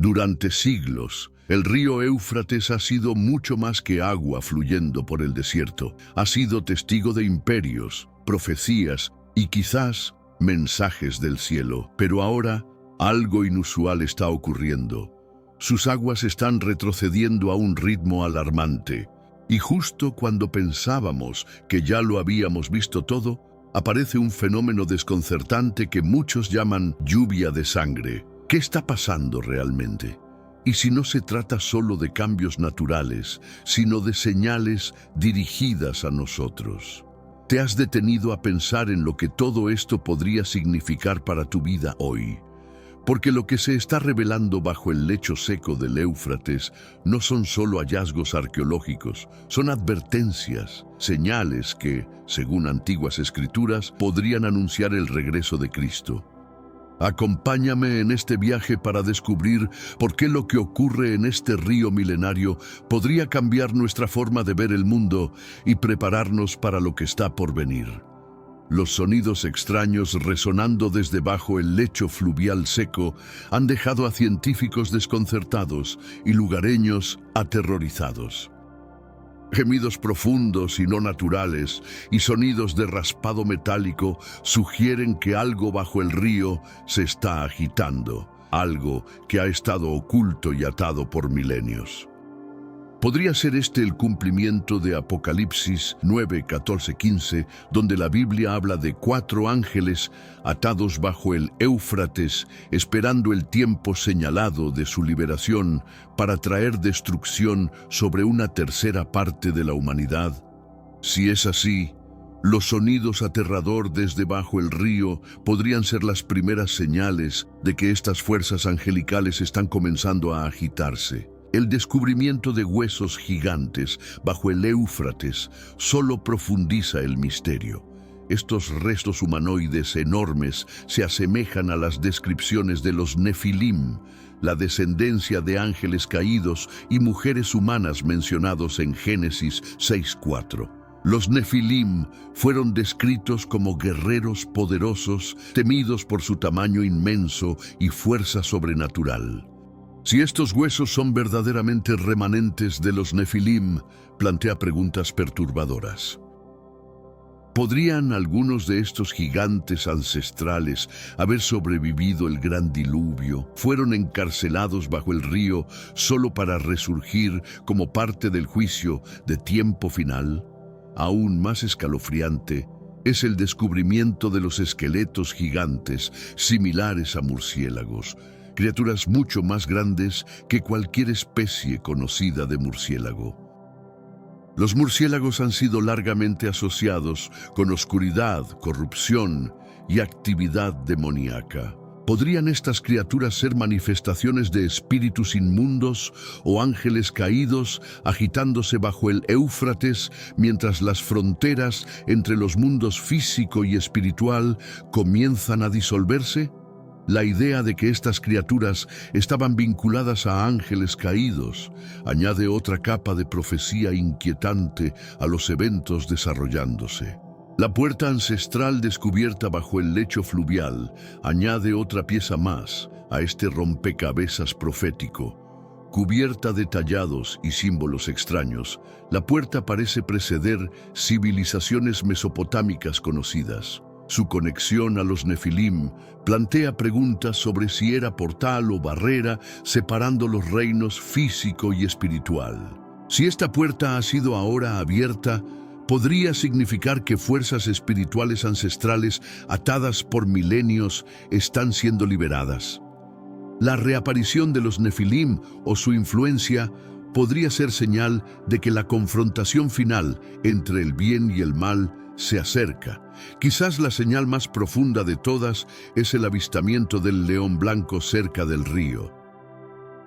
Durante siglos, el río Éufrates ha sido mucho más que agua fluyendo por el desierto. Ha sido testigo de imperios, profecías y quizás mensajes del cielo. Pero ahora, algo inusual está ocurriendo. Sus aguas están retrocediendo a un ritmo alarmante. Y justo cuando pensábamos que ya lo habíamos visto todo, aparece un fenómeno desconcertante que muchos llaman lluvia de sangre. ¿Qué está pasando realmente? Y si no se trata solo de cambios naturales, sino de señales dirigidas a nosotros. ¿Te has detenido a pensar en lo que todo esto podría significar para tu vida hoy? Porque lo que se está revelando bajo el lecho seco del Éufrates no son solo hallazgos arqueológicos, son advertencias, señales que, según antiguas escrituras, podrían anunciar el regreso de Cristo. Acompáñame en este viaje para descubrir por qué lo que ocurre en este río milenario podría cambiar nuestra forma de ver el mundo y prepararnos para lo que está por venir. Los sonidos extraños resonando desde bajo el lecho fluvial seco han dejado a científicos desconcertados y lugareños aterrorizados. Gemidos profundos y no naturales y sonidos de raspado metálico sugieren que algo bajo el río se está agitando, algo que ha estado oculto y atado por milenios. ¿Podría ser este el cumplimiento de Apocalipsis 9, 14, 15, donde la Biblia habla de 4 ángeles atados bajo el Éufrates, esperando el tiempo señalado de su liberación para traer destrucción sobre una tercera parte de la humanidad? Si es así, los sonidos aterrador desde bajo el río podrían ser las primeras señales de que estas fuerzas angelicales están comenzando a agitarse. El descubrimiento de huesos gigantes bajo el Éufrates solo profundiza el misterio. Estos restos humanoides enormes se asemejan a las descripciones de los Nefilim, la descendencia de ángeles caídos y mujeres humanas mencionados en Génesis 6:4. Los Nefilim fueron descritos como guerreros poderosos, temidos por su tamaño inmenso y fuerza sobrenatural. Si estos huesos son verdaderamente remanentes de los Nefilim, plantea preguntas perturbadoras. ¿Podrían algunos de estos gigantes ancestrales haber sobrevivido el gran diluvio? ¿Fueron encarcelados bajo el río solo para resurgir como parte del juicio de tiempo final? Aún más escalofriante es el descubrimiento de los esqueletos gigantes similares a murciélagos, criaturas mucho más grandes que cualquier especie conocida de murciélago. Los murciélagos han sido largamente asociados con oscuridad, corrupción y actividad demoníaca. ¿Podrían estas criaturas ser manifestaciones de espíritus inmundos o ángeles caídos agitándose bajo el Éufrates mientras las fronteras entre los mundos físico y espiritual comienzan a disolverse? La idea de que estas criaturas estaban vinculadas a ángeles caídos añade otra capa de profecía inquietante a los eventos desarrollándose. La puerta ancestral descubierta bajo el lecho fluvial añade otra pieza más a este rompecabezas profético. Cubierta de tallados y símbolos extraños, la puerta parece preceder civilizaciones mesopotámicas conocidas. Su conexión a los Nefilim plantea preguntas sobre si era portal o barrera separando los reinos físico y espiritual. Si esta puerta ha sido ahora abierta, podría significar que fuerzas espirituales ancestrales atadas por milenios están siendo liberadas. La reaparición de los Nefilim o su influencia podría ser señal de que la confrontación final entre el bien y el mal se acerca. Quizás la señal más profunda de todas es el avistamiento del león blanco cerca del río.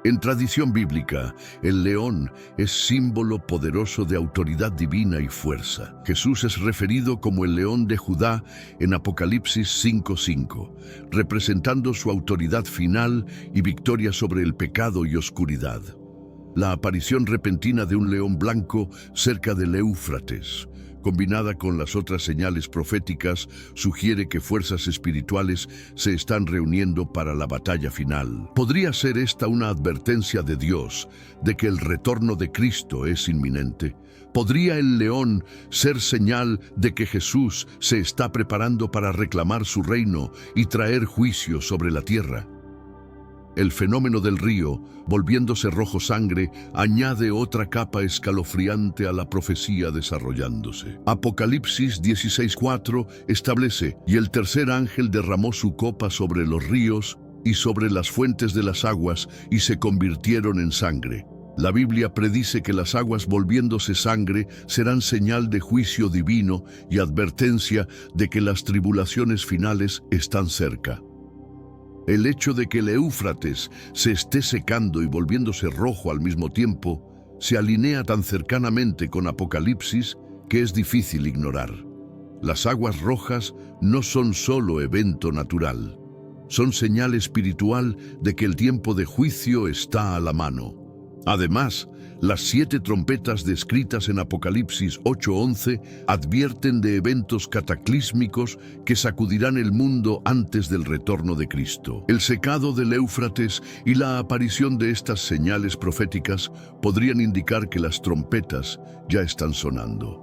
En tradición bíblica, el león es símbolo poderoso de autoridad divina y fuerza. Jesús es referido como el león de Judá en Apocalipsis 5:5, representando su autoridad final y victoria sobre el pecado y oscuridad. La aparición repentina de un león blanco cerca del Éufrates combinada con las otras señales proféticas, sugiere que fuerzas espirituales se están reuniendo para la batalla final. ¿Podría ser esta una advertencia de Dios de que el retorno de Cristo es inminente? ¿Podría el león ser señal de que Jesús se está preparando para reclamar su reino y traer juicio sobre la tierra? El fenómeno del río, volviéndose rojo sangre, añade otra capa escalofriante a la profecía desarrollándose. Apocalipsis 16:4 establece: «Y el tercer ángel derramó su copa sobre los ríos y sobre las fuentes de las aguas, y se convirtieron en sangre». La Biblia predice que las aguas volviéndose sangre serán señal de juicio divino y advertencia de que las tribulaciones finales están cerca. El hecho de que el Éufrates se esté secando y volviéndose rojo al mismo tiempo se alinea tan cercanamente con Apocalipsis que es difícil ignorar. Las aguas rojas no son solo evento natural, son señal espiritual de que el tiempo de juicio está a la mano. Además, las 7 trompetas descritas en Apocalipsis 8:11 advierten de eventos cataclísmicos que sacudirán el mundo antes del retorno de Cristo. El secado del Éufrates y la aparición de estas señales proféticas podrían indicar que las trompetas ya están sonando.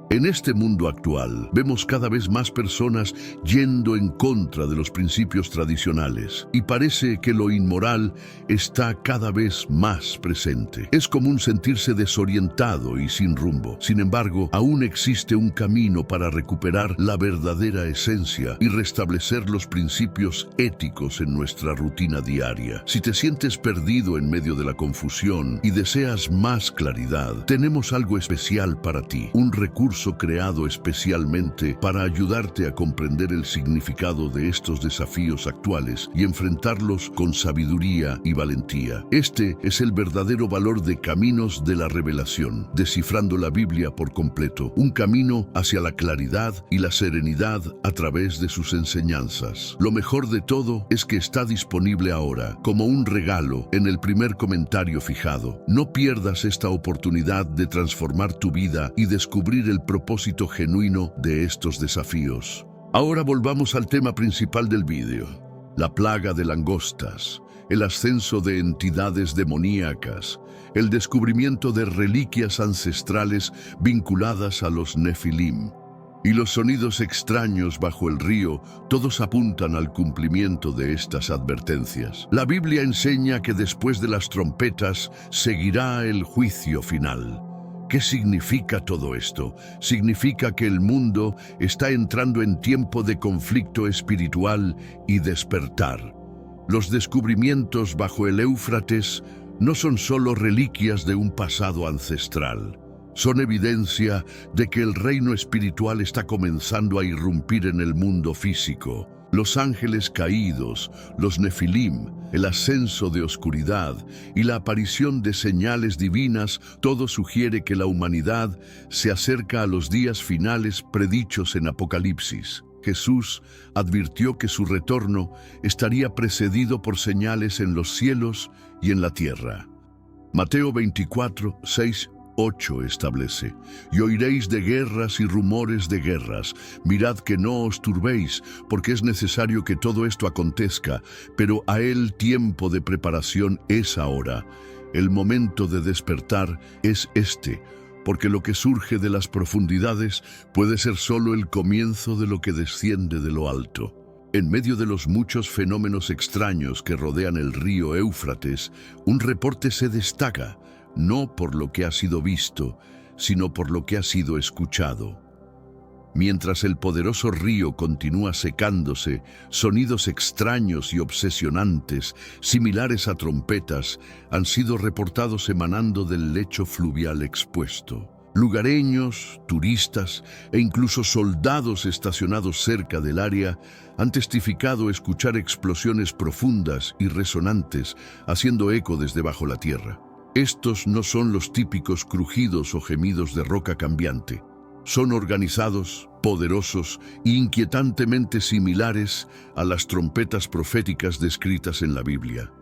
En este mundo actual, vemos cada vez más personas yendo en contra de los principios tradicionales y parece que lo inmoral está cada vez más presente. Es común sentirse desorientado y sin rumbo. Sin embargo, aún existe un camino para recuperar la verdadera esencia y restablecer los principios éticos en nuestra rutina diaria. Si te sientes perdido en medio de la confusión y deseas más claridad, tenemos algo especial para ti, un recurso creado especialmente para ayudarte a comprender el significado de estos desafíos actuales y enfrentarlos con sabiduría y valentía. Este es el verdadero valor de Caminos de la Revelación, descifrando la Biblia por completo, un camino hacia la claridad y la serenidad a través de sus enseñanzas. Lo mejor de todo es que está disponible ahora, como un regalo, en el primer comentario fijado. No pierdas esta oportunidad de transformar tu vida y descubrir el propósito genuino de estos desafíos. Ahora volvamos al tema principal del vídeo: la plaga de langostas, el ascenso de entidades demoníacas, el descubrimiento de reliquias ancestrales vinculadas a los Nefilim y los sonidos extraños bajo el río. Todos apuntan al cumplimiento de estas advertencias. La Biblia enseña que después de las trompetas seguirá el juicio final. ¿Qué significa todo esto? Significa que el mundo está entrando en tiempo de conflicto espiritual y despertar. Los descubrimientos bajo el Éufrates no son solo reliquias de un pasado ancestral. Son evidencia de que el reino espiritual está comenzando a irrumpir en el mundo físico. Los ángeles caídos, los Nefilim, el ascenso de oscuridad y la aparición de señales divinas, todo sugiere que la humanidad se acerca a los días finales predichos en Apocalipsis. Jesús advirtió que su retorno estaría precedido por señales en los cielos y en la tierra. Mateo 24:6-8 establece: «Y oiréis de guerras y rumores de guerras. Mirad que no os turbéis, porque es necesario que todo esto acontezca, pero a el tiempo de preparación es ahora. El momento de despertar es este, porque lo que surge de las profundidades puede ser solo el comienzo de lo que desciende de lo alto». En medio de los muchos fenómenos extraños que rodean el río Éufrates, un reporte se destaca, no por lo que ha sido visto, sino por lo que ha sido escuchado. Mientras el poderoso río continúa secándose, sonidos extraños y obsesionantes, similares a trompetas, han sido reportados emanando del lecho fluvial expuesto. Lugareños, turistas e incluso soldados estacionados cerca del área han testificado escuchar explosiones profundas y resonantes, haciendo eco desde bajo la tierra. Estos no son los típicos crujidos o gemidos de roca cambiante. Son organizados, poderosos e inquietantemente similares a las trompetas proféticas descritas en la Biblia.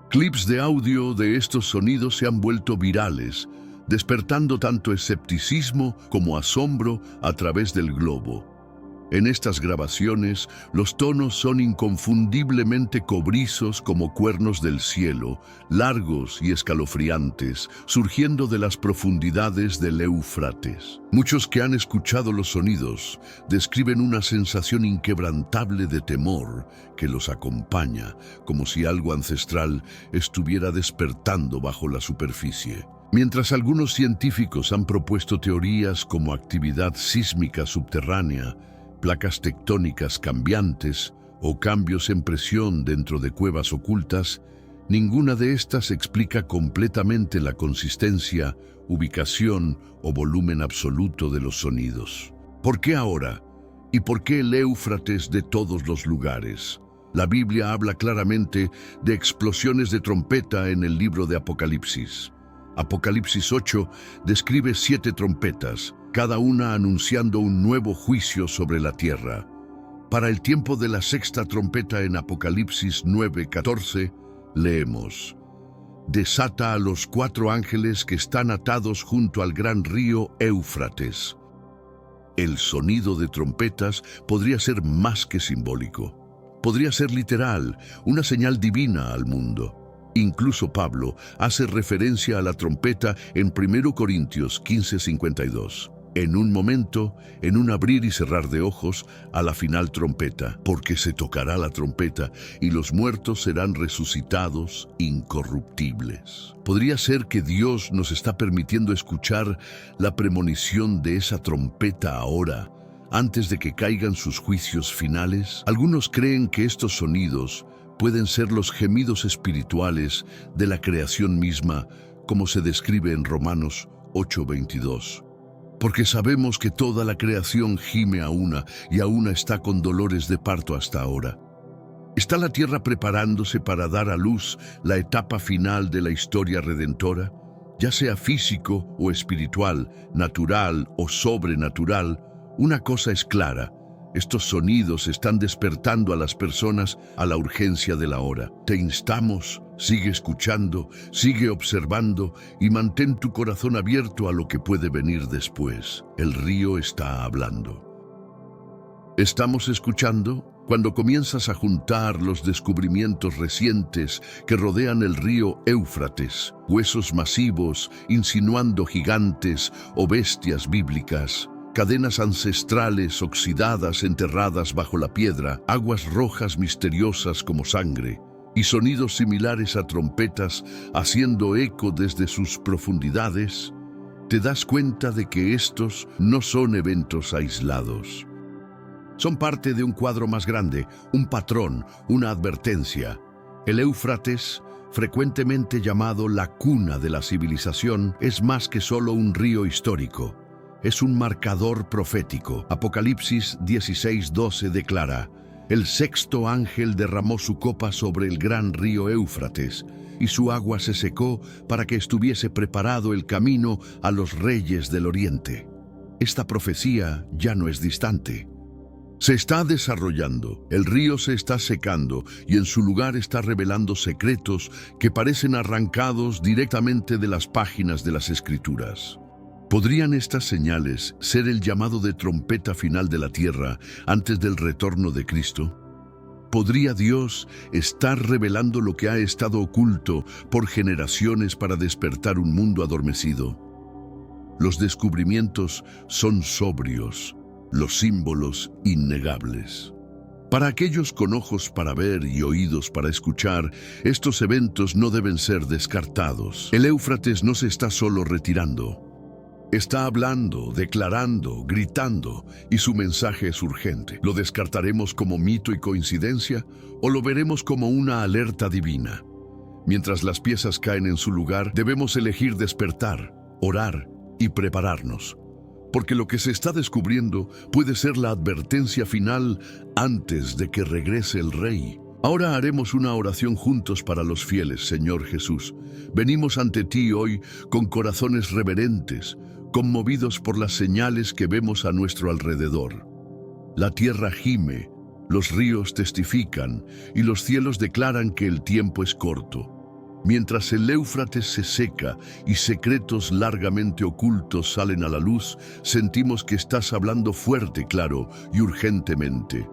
Clips de audio de estos sonidos se han vuelto virales, despertando tanto escepticismo como asombro a través del globo. En estas grabaciones, los tonos son inconfundiblemente cobrizos como cuernos del cielo, largos y escalofriantes, surgiendo de las profundidades del Éufrates. Muchos que han escuchado los sonidos describen una sensación inquebrantable de temor que los acompaña, como si algo ancestral estuviera despertando bajo la superficie. Mientras algunos científicos han propuesto teorías como actividad sísmica subterránea, placas tectónicas cambiantes o cambios en presión dentro de cuevas ocultas, ninguna de estas explica completamente la consistencia, ubicación o volumen absoluto de los sonidos. ¿Por qué ahora? ¿Y por qué el Éufrates de todos los lugares? La Biblia habla claramente de explosiones de trompeta en el libro de Apocalipsis. Apocalipsis 8 describe 7 trompetas, cada una anunciando un nuevo juicio sobre la tierra. Para el tiempo de la sexta trompeta en Apocalipsis 9:14, leemos: desata a los 4 ángeles que están atados junto al gran río Éufrates. El sonido de trompetas podría ser más que simbólico. Podría ser literal, una señal divina al mundo. Incluso Pablo hace referencia a la trompeta en 1 Corintios 15:52. En un momento, en un abrir y cerrar de ojos, a la final trompeta, porque se tocará la trompeta y los muertos serán resucitados incorruptibles. ¿Podría ser que Dios nos está permitiendo escuchar la premonición de esa trompeta ahora, antes de que caigan sus juicios finales? Algunos creen que estos sonidos pueden ser los gemidos espirituales de la creación misma, como se describe en Romanos 8:22. Porque sabemos que toda la creación gime a una y a una está con dolores de parto hasta ahora. ¿Está la tierra preparándose para dar a luz la etapa final de la historia redentora? Ya sea físico o espiritual, natural o sobrenatural, una cosa es clara: estos sonidos están despertando a las personas a la urgencia de la hora. Te instamos, sigue escuchando, sigue observando y mantén tu corazón abierto a lo que puede venir después. El río está hablando. ¿Estamos escuchando? Cuando comienzas a juntar los descubrimientos recientes que rodean el río Éufrates, huesos masivos insinuando gigantes o bestias bíblicas, cadenas ancestrales oxidadas enterradas bajo la piedra, aguas rojas misteriosas como sangre, y sonidos similares a trompetas haciendo eco desde sus profundidades, te das cuenta de que estos no son eventos aislados. Son parte de un cuadro más grande, un patrón, una advertencia. El Éufrates, frecuentemente llamado la cuna de la civilización, es más que solo un río histórico. Es un marcador profético. Apocalipsis 16:12 declara: el sexto ángel derramó su copa sobre el gran río Éufrates, y su agua se secó para que estuviese preparado el camino a los reyes del oriente. Esta profecía ya no es distante. Se está desarrollando, el río se está secando y en su lugar está revelando secretos que parecen arrancados directamente de las páginas de las Escrituras. ¿Podrían estas señales ser el llamado de trompeta final de la tierra antes del retorno de Cristo? ¿Podría Dios estar revelando lo que ha estado oculto por generaciones para despertar un mundo adormecido? Los descubrimientos son sobrios, los símbolos innegables. Para aquellos con ojos para ver y oídos para escuchar, estos eventos no deben ser descartados. El Éufrates no se está solo retirando. Está hablando, declarando, gritando, y su mensaje es urgente. ¿Lo descartaremos como mito y coincidencia o lo veremos como una alerta divina? Mientras las piezas caen en su lugar, debemos elegir despertar, orar y prepararnos. Porque lo que se está descubriendo puede ser la advertencia final antes de que regrese el Rey. Ahora haremos una oración juntos para los fieles, Señor Jesús. Venimos ante ti hoy con corazones reverentes, conmovidos por las señales que vemos a nuestro alrededor. La tierra gime, los ríos testifican y los cielos declaran que el tiempo es corto. Mientras el Éufrates se seca y secretos largamente ocultos salen a la luz, sentimos que estás hablando fuerte, claro y urgentemente.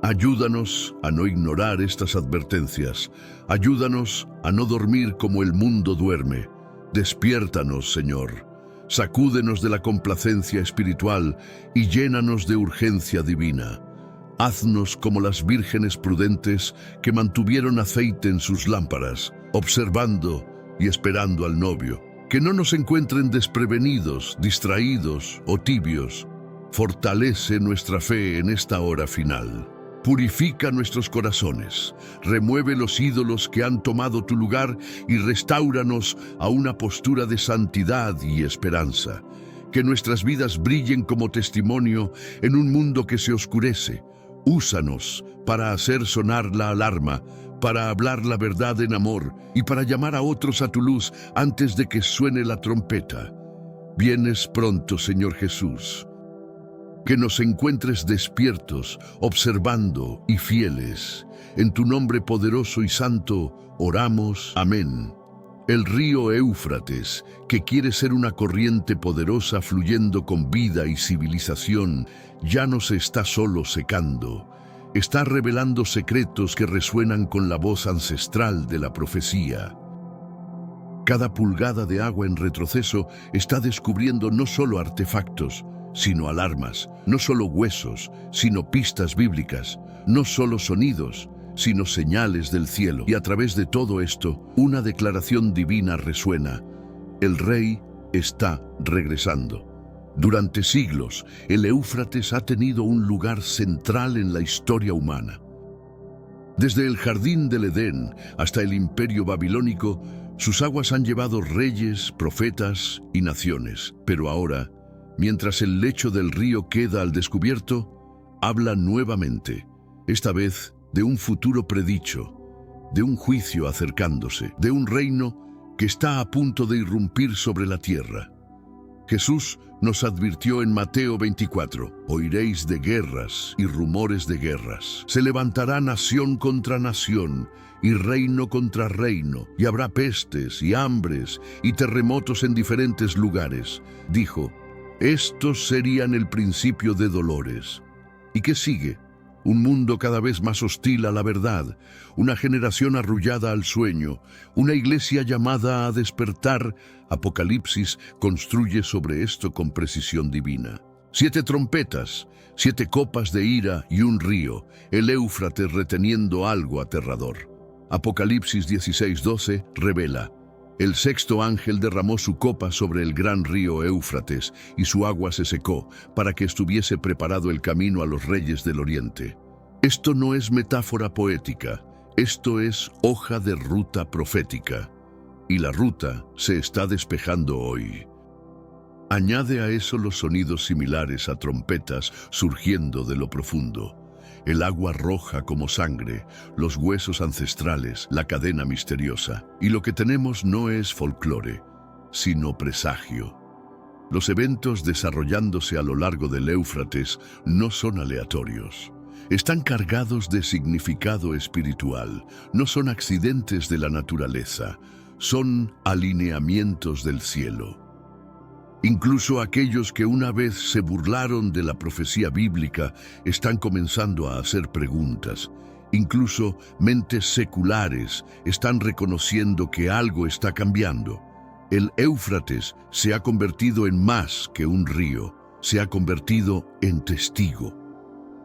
Ayúdanos a no ignorar estas advertencias. Ayúdanos a no dormir como el mundo duerme. Despiértanos, Señor. Sacúdenos de la complacencia espiritual y llénanos de urgencia divina. Haznos como las vírgenes prudentes que mantuvieron aceite en sus lámparas, observando y esperando al novio. Que no nos encuentren desprevenidos, distraídos o tibios. Fortalece nuestra fe en esta hora final. Purifica nuestros corazones, remueve los ídolos que han tomado tu lugar y restáuranos a una postura de santidad y esperanza. Que nuestras vidas brillen como testimonio en un mundo que se oscurece. Úsanos para hacer sonar la alarma, para hablar la verdad en amor y para llamar a otros a tu luz antes de que suene la trompeta. Vienes pronto, Señor Jesús. Que nos encuentres despiertos, observando y fieles. En tu nombre poderoso y santo, oramos. Amén. El río Éufrates, que quiere ser una corriente poderosa fluyendo con vida y civilización, ya no se está solo secando. Está revelando secretos que resuenan con la voz ancestral de la profecía. Cada pulgada de agua en retroceso está descubriendo no solo artefactos, sino alarmas, no solo huesos, sino pistas bíblicas, no solo sonidos, sino señales del cielo. Y a través de todo esto, una declaración divina resuena: el Rey está regresando. Durante siglos, el Éufrates ha tenido un lugar central en la historia humana. Desde el jardín del Edén hasta el imperio babilónico, sus aguas han llevado reyes, profetas y naciones. Pero ahora, mientras el lecho del río queda al descubierto, habla nuevamente, esta vez de un futuro predicho, de un juicio acercándose, de un reino que está a punto de irrumpir sobre la tierra. Jesús nos advirtió en Mateo 24, oiréis de guerras y rumores de guerras. Se levantará nación contra nación y reino contra reino, y habrá pestes y hambres y terremotos en diferentes lugares. Dijo: estos serían el principio de dolores. ¿Y qué sigue? Un mundo cada vez más hostil a la verdad, una generación arrullada al sueño, una iglesia llamada a despertar. Apocalipsis construye sobre esto con precisión divina. 7 trompetas, 7 copas de ira y un río, el Éufrates reteniendo algo aterrador. Apocalipsis 16:12 revela: el sexto ángel derramó su copa sobre el gran río Éufrates, y su agua se secó, para que estuviese preparado el camino a los reyes del oriente. Esto no es metáfora poética, esto es hoja de ruta profética. Y la ruta se está despejando hoy. Añade a eso los sonidos similares a trompetas surgiendo de lo profundo. El agua roja como sangre, los huesos ancestrales, la cadena misteriosa. Y lo que tenemos no es folclore, sino presagio. Los eventos desarrollándose a lo largo del Éufrates no son aleatorios. Están cargados de significado espiritual, no son accidentes de la naturaleza, son alineamientos del cielo. Incluso aquellos que una vez se burlaron de la profecía bíblica están comenzando a hacer preguntas. Incluso mentes seculares están reconociendo que algo está cambiando. El Éufrates se ha convertido en más que un río, se ha convertido en testigo.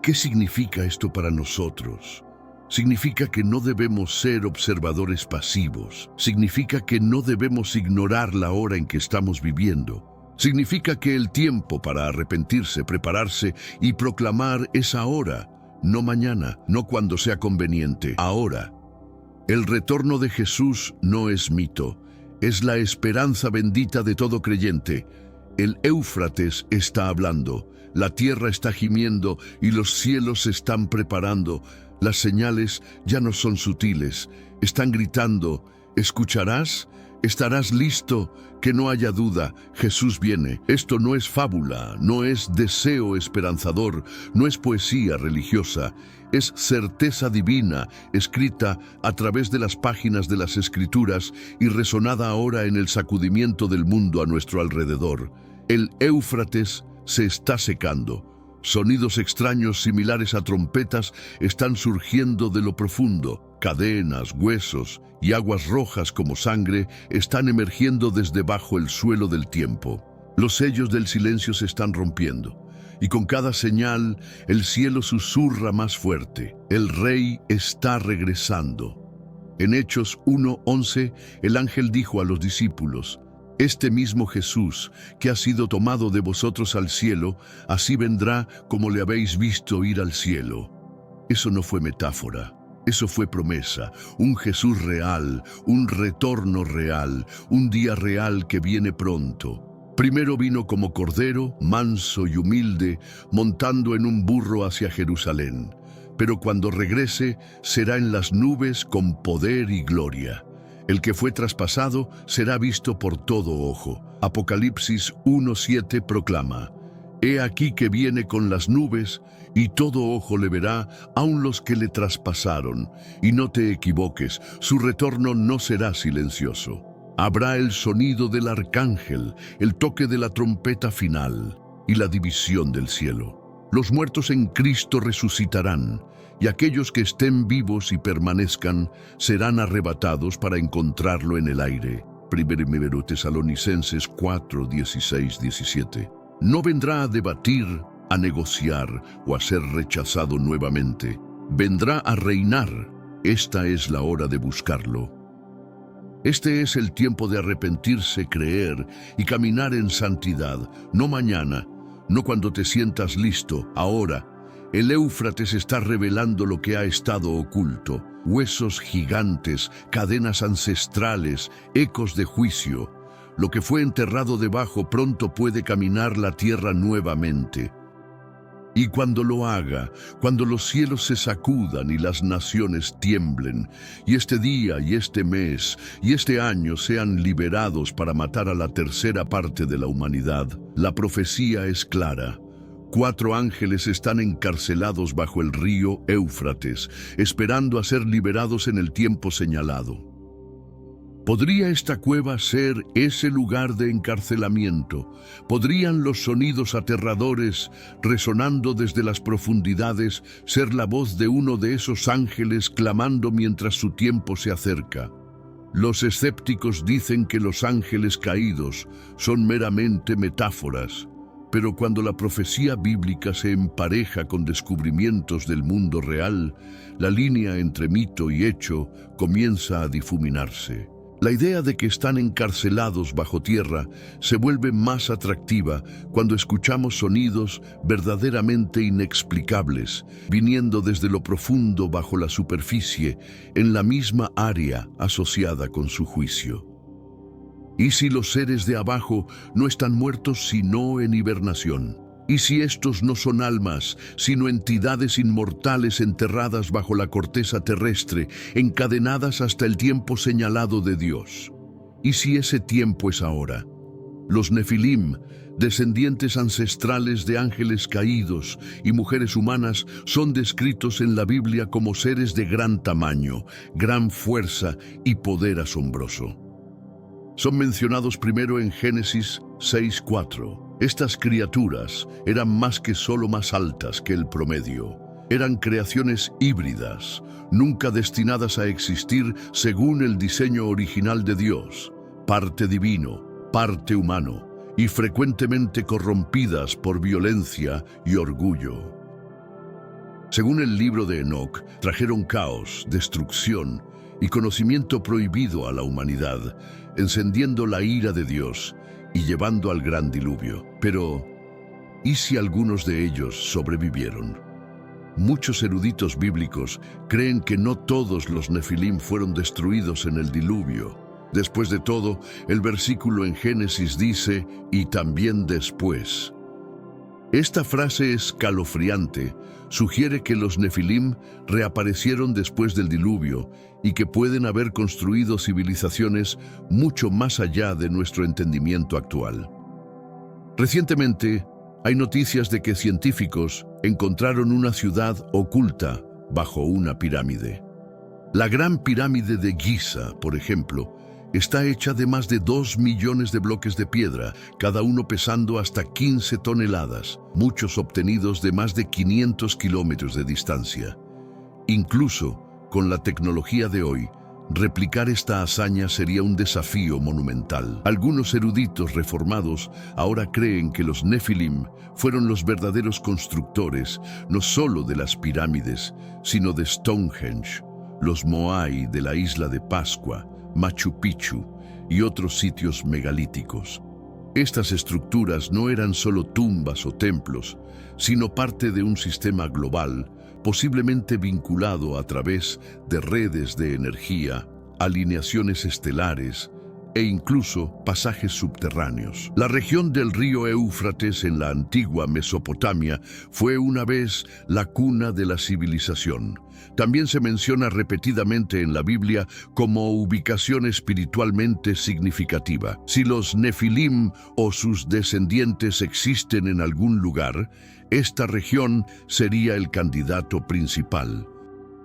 ¿Qué significa esto para nosotros? Significa que no debemos ser observadores pasivos. Significa que no debemos ignorar la hora en que estamos viviendo. Significa que el tiempo para arrepentirse, prepararse y proclamar es ahora, no mañana, no cuando sea conveniente, ahora. El retorno de Jesús no es mito, es la esperanza bendita de todo creyente. El Éufrates está hablando, la tierra está gimiendo y los cielos se están preparando. Las señales ya no son sutiles, están gritando: ¿escucharás? Estarás listo, que no haya duda, Jesús viene. Esto no es fábula, no es deseo esperanzador, no es poesía religiosa, es certeza divina, escrita a través de las páginas de las Escrituras y resonada ahora en el sacudimiento del mundo a nuestro alrededor. El Éufrates se está secando. Sonidos extraños similares a trompetas están surgiendo de lo profundo. Cadenas, huesos y aguas rojas como sangre están emergiendo desde bajo el suelo del tiempo. Los sellos del silencio se están rompiendo, y con cada señal el cielo susurra más fuerte. El Rey está regresando. En Hechos 1:11, el ángel dijo a los discípulos: este mismo Jesús, que ha sido tomado de vosotros al cielo, así vendrá como le habéis visto ir al cielo. Eso no fue metáfora, eso fue promesa, un Jesús real, un retorno real, un día real que viene pronto. Primero vino como cordero, manso y humilde, montando en un burro hacia Jerusalén. Pero cuando regrese, será en las nubes con poder y gloria. El que fue traspasado será visto por todo ojo. Apocalipsis 1:7 proclama: he aquí que viene con las nubes, y todo ojo le verá, aun los que le traspasaron. Y no te equivoques, su retorno no será silencioso. Habrá el sonido del arcángel, el toque de la trompeta final y la división del cielo. Los muertos en Cristo resucitarán, y aquellos que estén vivos y permanezcan serán arrebatados para encontrarlo en el aire. 1 Tesalonicenses 4:16-17. No vendrá a debatir, a negociar o a ser rechazado nuevamente. Vendrá a reinar. Esta es la hora de buscarlo. Este es el tiempo de arrepentirse, creer y caminar en santidad. No mañana, no cuando te sientas listo, ahora. El Éufrates está revelando lo que ha estado oculto: huesos gigantes, cadenas ancestrales, ecos de juicio. Lo que fue enterrado debajo pronto puede caminar la tierra nuevamente. Y cuando lo haga, cuando los cielos se sacudan y las naciones tiemblen, y este día y este mes y este año sean liberados para matar a la tercera parte de la humanidad, la profecía es clara. 4 ángeles están encarcelados bajo el río Éufrates, esperando a ser liberados en el tiempo señalado. ¿Podría esta cueva ser ese lugar de encarcelamiento? ¿Podrían los sonidos aterradores, resonando desde las profundidades, ser la voz de uno de esos ángeles clamando mientras su tiempo se acerca? Los escépticos dicen que los ángeles caídos son meramente metáforas, pero cuando la profecía bíblica se empareja con descubrimientos del mundo real, la línea entre mito y hecho comienza a difuminarse. La idea de que están encarcelados bajo tierra se vuelve más atractiva cuando escuchamos sonidos verdaderamente inexplicables, viniendo desde lo profundo bajo la superficie, en la misma área asociada con su juicio. ¿Y si los seres de abajo no están muertos sino en hibernación? ¿Y si estos no son almas, sino entidades inmortales enterradas bajo la corteza terrestre, encadenadas hasta el tiempo señalado de Dios? ¿Y si ese tiempo es ahora? Los Nefilim, descendientes ancestrales de ángeles caídos y mujeres humanas, son descritos en la Biblia como seres de gran tamaño, gran fuerza y poder asombroso. Son mencionados primero en Génesis 6:4. Estas criaturas eran más que solo más altas que el promedio. Eran creaciones híbridas, nunca destinadas a existir según el diseño original de Dios, parte divino, parte humano, y frecuentemente corrompidas por violencia y orgullo. Según el libro de Enoc, trajeron caos, destrucción y conocimiento prohibido a la humanidad, encendiendo la ira de Dios y llevando al gran diluvio. Pero, ¿y si algunos de ellos sobrevivieron? Muchos eruditos bíblicos creen que no todos los Nefilim fueron destruidos en el diluvio. Después de todo, el versículo en Génesis dice: y también después. Esta frase escalofriante sugiere que los Nefilim reaparecieron después del diluvio y que pueden haber construido civilizaciones mucho más allá de nuestro entendimiento actual. Recientemente, hay noticias de que científicos encontraron una ciudad oculta bajo una pirámide. La Gran Pirámide de Giza, por ejemplo, está hecha de más de 2 millones de bloques de piedra, cada uno pesando hasta 15 toneladas, muchos obtenidos de más de 500 kilómetros de distancia. Incluso, con la tecnología de hoy, replicar esta hazaña sería un desafío monumental. Algunos eruditos reformados ahora creen que los Nefilim fueron los verdaderos constructores, no solo de las pirámides, sino de Stonehenge, los Moai de la isla de Pascua, Machu Picchu y otros sitios megalíticos. Estas estructuras no eran solo tumbas o templos, sino parte de un sistema global, posiblemente vinculado a través de redes de energía, alineaciones estelares e incluso pasajes subterráneos. La región del río Éufrates en la antigua Mesopotamia fue una vez la cuna de la civilización. También se menciona repetidamente en la Biblia como ubicación espiritualmente significativa. Si los Nefilim o sus descendientes existen en algún lugar, esta región sería el candidato principal.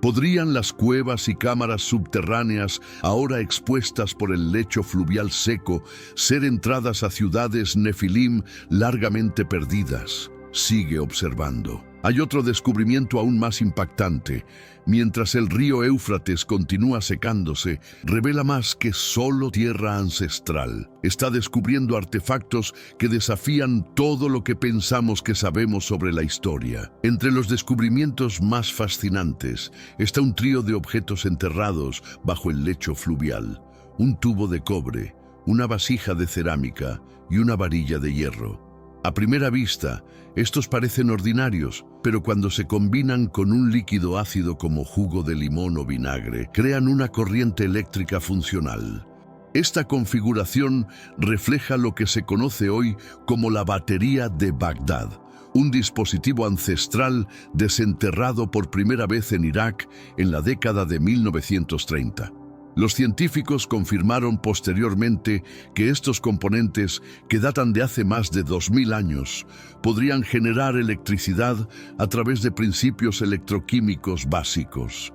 ¿Podrían las cuevas y cámaras subterráneas, ahora expuestas por el lecho fluvial seco, ser entradas a ciudades Nefilim largamente perdidas? Sigue observando. Hay otro descubrimiento aún más impactante. Mientras el río Éufrates continúa secándose, revela más que solo tierra ancestral. Está descubriendo artefactos que desafían todo lo que pensamos que sabemos sobre la historia. Entre los descubrimientos más fascinantes está un trío de objetos enterrados bajo el lecho fluvial. Un tubo de cobre, una vasija de cerámica y una varilla de hierro. A primera vista, estos parecen ordinarios, pero cuando se combinan con un líquido ácido como jugo de limón o vinagre, crean una corriente eléctrica funcional. Esta configuración refleja lo que se conoce hoy como la batería de Bagdad, un dispositivo ancestral desenterrado por primera vez en Irak en la década de 1930. Los científicos confirmaron posteriormente que estos componentes, que datan de hace más de 2000 años, podrían generar electricidad a través de principios electroquímicos básicos.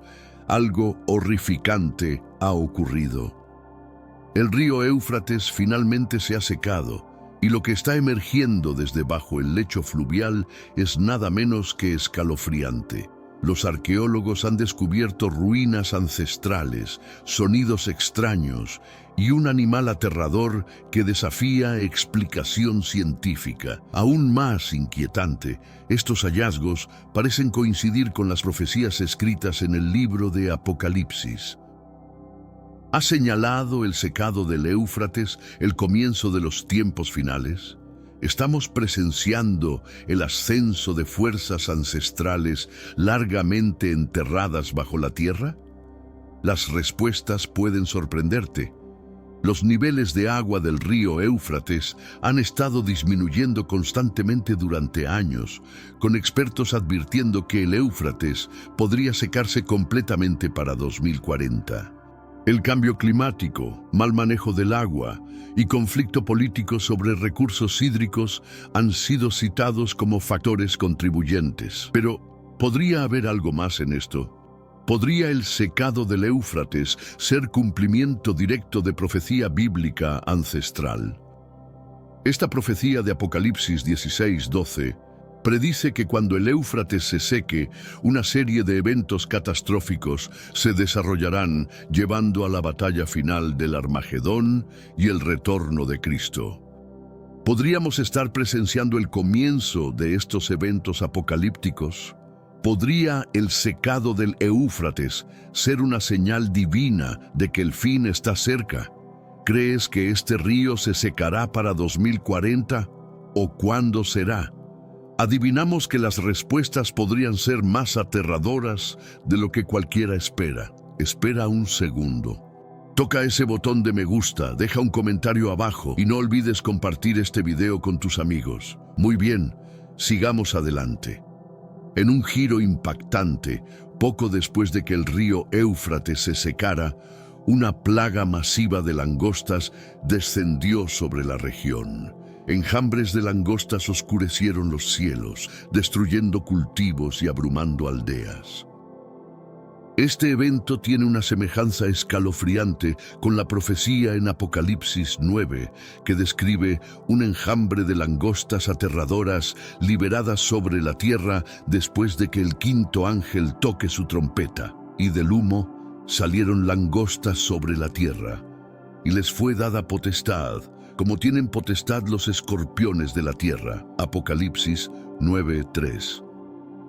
Algo horrificante ha ocurrido. El río Éufrates finalmente se ha secado, y lo que está emergiendo desde bajo el lecho fluvial es nada menos que escalofriante. Los arqueólogos han descubierto ruinas ancestrales, sonidos extraños y un animal aterrador que desafía explicación científica. Aún más inquietante, estos hallazgos parecen coincidir con las profecías escritas en el libro de Apocalipsis. ¿Ha señalado el secado del Éufrates el comienzo de los tiempos finales? ¿Estamos presenciando el ascenso de fuerzas ancestrales largamente enterradas bajo la tierra? Las respuestas pueden sorprenderte. Los niveles de agua del río Éufrates han estado disminuyendo constantemente durante años, con expertos advirtiendo que el Éufrates podría secarse completamente para 2040. El cambio climático, mal manejo del agua y conflicto político sobre recursos hídricos han sido citados como factores contribuyentes. Pero, ¿podría haber algo más en esto? ¿Podría el secado del Éufrates ser cumplimiento directo de profecía bíblica ancestral? Esta profecía de Apocalipsis 16:12 predice que cuando el Éufrates se seque, una serie de eventos catastróficos se desarrollarán, llevando a la batalla final del Armagedón y el retorno de Cristo. ¿Podríamos estar presenciando el comienzo de estos eventos apocalípticos? ¿Podría el secado del Éufrates ser una señal divina de que el fin está cerca? ¿Crees que este río se secará para 2040? ¿O cuándo será? Adivinamos que las respuestas podrían ser más aterradoras de lo que cualquiera espera. Espera un segundo. Toca ese botón de me gusta, deja un comentario abajo y no olvides compartir este video con tus amigos. Muy bien, Sigamos adelante. En un giro impactante, poco después de que el río Éufrates se secara, una plaga masiva de langostas descendió sobre la región. Enjambres de langostas oscurecieron los cielos, destruyendo cultivos y abrumando aldeas. Este evento tiene una semejanza escalofriante con la profecía en Apocalipsis 9, que describe un enjambre de langostas aterradoras liberadas sobre la tierra después de que el quinto ángel toque su trompeta, y del humo salieron langostas sobre la tierra, y les fue dada potestad, como tienen potestad los escorpiones de la tierra. Apocalipsis 9:3.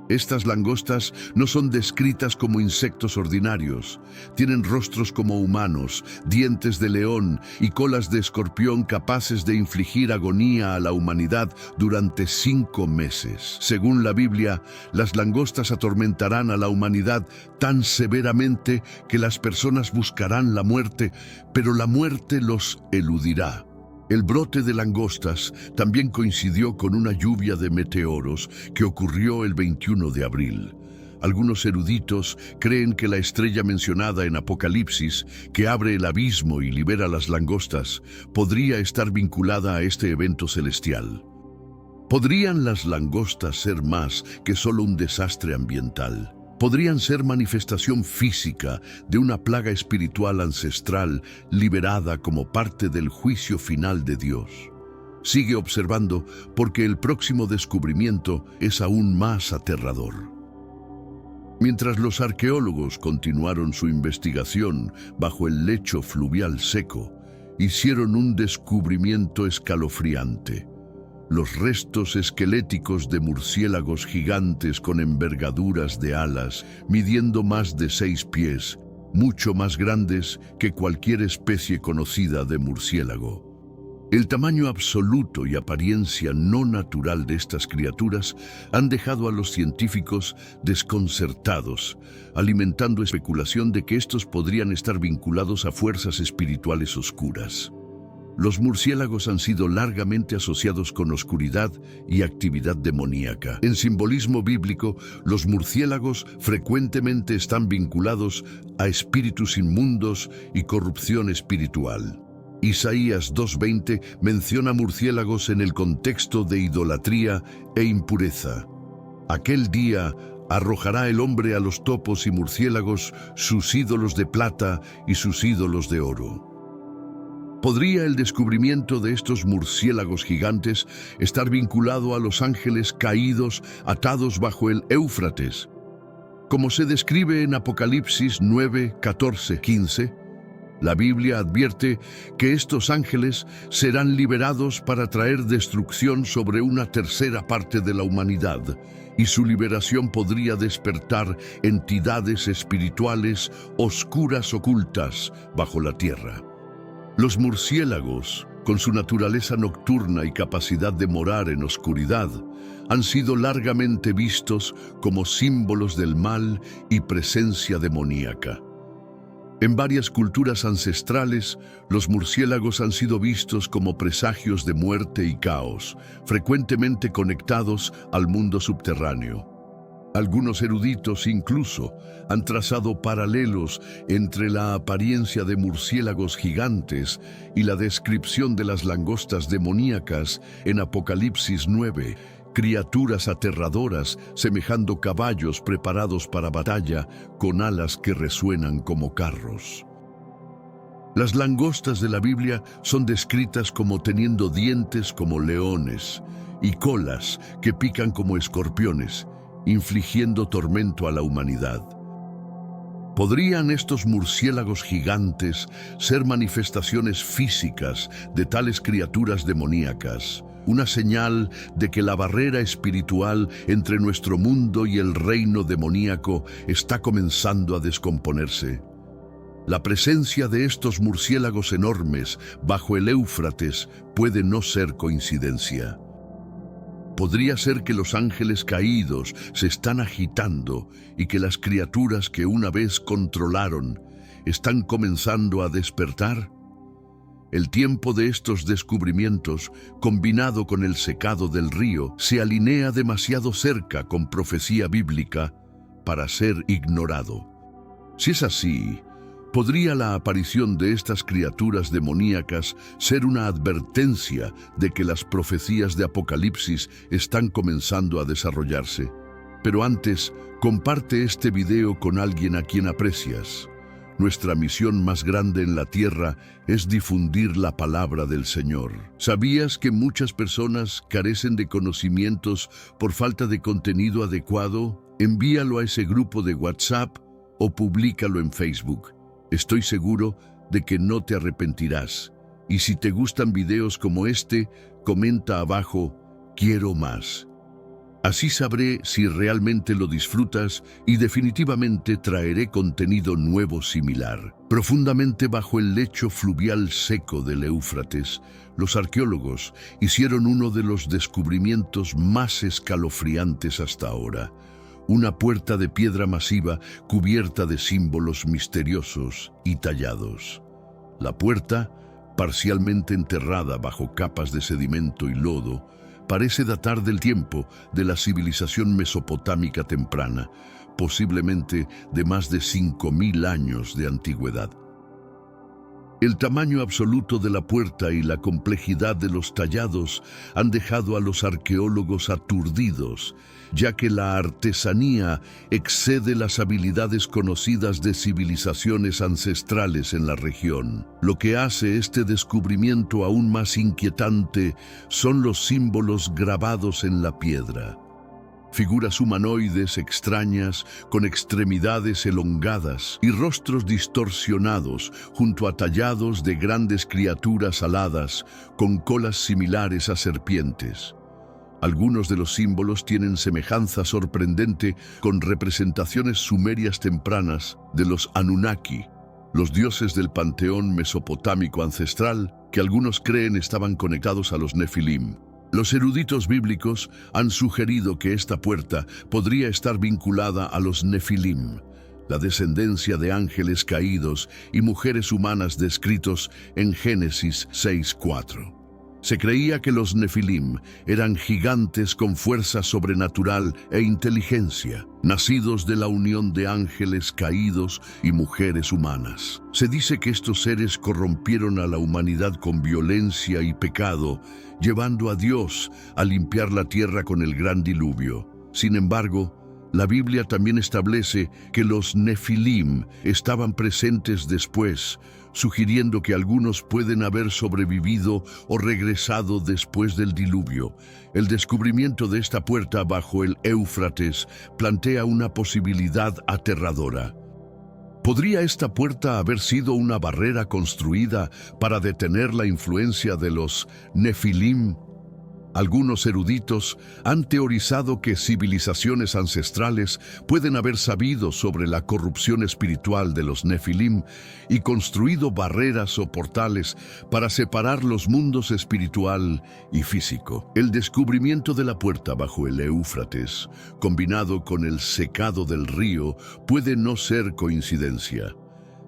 Estas langostas no son descritas como insectos ordinarios. Tienen rostros como humanos, dientes de león y colas de escorpión capaces de infligir agonía a la humanidad durante 5 meses. Según la Biblia, las langostas atormentarán a la humanidad tan severamente que las personas buscarán la muerte, pero la muerte los eludirá. El brote de langostas también coincidió con una lluvia de meteoros que ocurrió el 21 de abril. Algunos eruditos creen que la estrella mencionada en Apocalipsis, que abre el abismo y libera las langostas, podría estar vinculada a este evento celestial. ¿Podrían las langostas ser más que solo un desastre ambiental? Podrían ser manifestación física de una plaga espiritual ancestral liberada como parte del juicio final de Dios. Sigue observando porque el próximo descubrimiento es aún más aterrador. Mientras los arqueólogos continuaron su investigación bajo el lecho fluvial seco, hicieron un descubrimiento escalofriante. Los restos esqueléticos de murciélagos gigantes con envergaduras de alas, midiendo más de 6 pies, mucho más grandes que cualquier especie conocida de murciélago. El tamaño absoluto y apariencia no natural de estas criaturas han dejado a los científicos desconcertados, alimentando especulación de que estos podrían estar vinculados a fuerzas espirituales oscuras. Los murciélagos han sido largamente asociados con oscuridad y actividad demoníaca. En simbolismo bíblico, los murciélagos frecuentemente están vinculados a espíritus inmundos y corrupción espiritual. Isaías 2:20 menciona murciélagos en el contexto de idolatría e impureza. Aquel día arrojará el hombre a los topos y murciélagos sus ídolos de plata y sus ídolos de oro. ¿Podría el descubrimiento de estos murciélagos gigantes estar vinculado a los ángeles caídos atados bajo el Éufrates? Como se describe en Apocalipsis 9, 14, 15, la Biblia advierte que estos ángeles serán liberados para traer destrucción sobre una tercera parte de la humanidad, y su liberación podría despertar entidades espirituales oscuras ocultas bajo la tierra. Los murciélagos, con su naturaleza nocturna y capacidad de morar en oscuridad, han sido largamente vistos como símbolos del mal y presencia demoníaca. En varias culturas ancestrales, los murciélagos han sido vistos como presagios de muerte y caos, frecuentemente conectados al mundo subterráneo. Algunos eruditos incluso han trazado paralelos entre la apariencia de murciélagos gigantes y la descripción de las langostas demoníacas en Apocalipsis 9, criaturas aterradoras semejando caballos preparados para batalla con alas que resuenan como carros. Las langostas de la Biblia son descritas como teniendo dientes como leones y colas que pican como escorpiones, infligiendo tormento a la humanidad. ¿Podrían estos murciélagos gigantes ser manifestaciones físicas de tales criaturas demoníacas? Una señal de que la barrera espiritual entre nuestro mundo y el reino demoníaco está comenzando a descomponerse. La presencia de estos murciélagos enormes bajo el Éufrates puede no ser coincidencia. Podría ser que los ángeles caídos se están agitando y que las criaturas que una vez controlaron están comenzando a despertar. El tiempo de estos descubrimientos, combinado con el secado del río, se alinea demasiado cerca con profecía bíblica para ser ignorado. Si es así, ¿podría la aparición de estas criaturas demoníacas ser una advertencia de que las profecías de Apocalipsis están comenzando a desarrollarse? Pero antes, comparte este video con alguien a quien aprecias. Nuestra misión más grande en la tierra es difundir la palabra del Señor. ¿Sabías que muchas personas carecen de conocimientos por falta de contenido adecuado? Envíalo a ese grupo de WhatsApp o públicalo en Facebook. Estoy seguro de que no te arrepentirás. Y si te gustan videos como este, comenta abajo, quiero más. Así sabré si realmente lo disfrutas y definitivamente traeré contenido nuevo similar. Profundamente bajo el lecho fluvial seco del Éufrates, los arqueólogos hicieron uno de los descubrimientos más escalofriantes hasta ahora. Una puerta de piedra masiva cubierta de símbolos misteriosos y tallados. La puerta, parcialmente enterrada bajo capas de sedimento y lodo, parece datar del tiempo de la civilización mesopotámica temprana, posiblemente de más de 5000 años de antigüedad. El tamaño absoluto de la puerta y la complejidad de los tallados han dejado a los arqueólogos aturdidos, ya que la artesanía excede las habilidades conocidas de civilizaciones ancestrales en la región. Lo que hace este descubrimiento aún más inquietante son los símbolos grabados en la piedra. Figuras humanoides extrañas, con extremidades elongadas y rostros distorsionados, junto a tallados de grandes criaturas aladas, con colas similares a serpientes. Algunos de los símbolos tienen semejanza sorprendente con representaciones sumerias tempranas de los Anunnaki, los dioses del panteón mesopotámico ancestral, que algunos creen estaban conectados a los Nefilim. Los eruditos bíblicos han sugerido que esta puerta podría estar vinculada a los Nefilim, la descendencia de ángeles caídos y mujeres humanas descritos en Génesis 6:4. Se creía que los Nefilim eran gigantes con fuerza sobrenatural e inteligencia, nacidos de la unión de ángeles caídos y mujeres humanas. Se dice que estos seres corrompieron a la humanidad con violencia y pecado, llevando a Dios a limpiar la tierra con el gran diluvio. Sin embargo, la Biblia también establece que los Nefilim estaban presentes después, sugiriendo que algunos pueden haber sobrevivido o regresado después del diluvio. El descubrimiento de esta puerta bajo el Éufrates plantea una posibilidad aterradora. ¿Podría esta puerta haber sido una barrera construida para detener la influencia de los Nefilim? Algunos eruditos han teorizado que civilizaciones ancestrales pueden haber sabido sobre la corrupción espiritual de los Nefilim y construido barreras o portales para separar los mundos espiritual y físico. El descubrimiento de la puerta bajo el Éufrates, combinado con el secado del río, puede no ser coincidencia.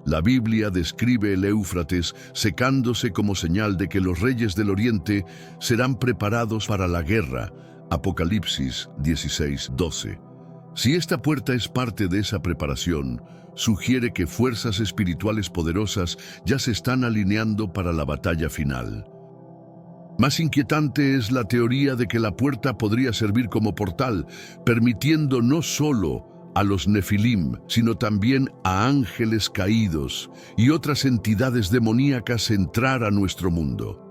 La Biblia describe el Éufrates secándose como señal de que los reyes del Oriente serán preparados para la guerra. Apocalipsis 16:12. Si esta puerta es parte de esa preparación, sugiere que fuerzas espirituales poderosas ya se están alineando para la batalla final. Más inquietante es la teoría de que la puerta podría servir como portal, permitiendo no solo a los Nefilim, sino también a ángeles caídos y otras entidades demoníacas entrar a nuestro mundo.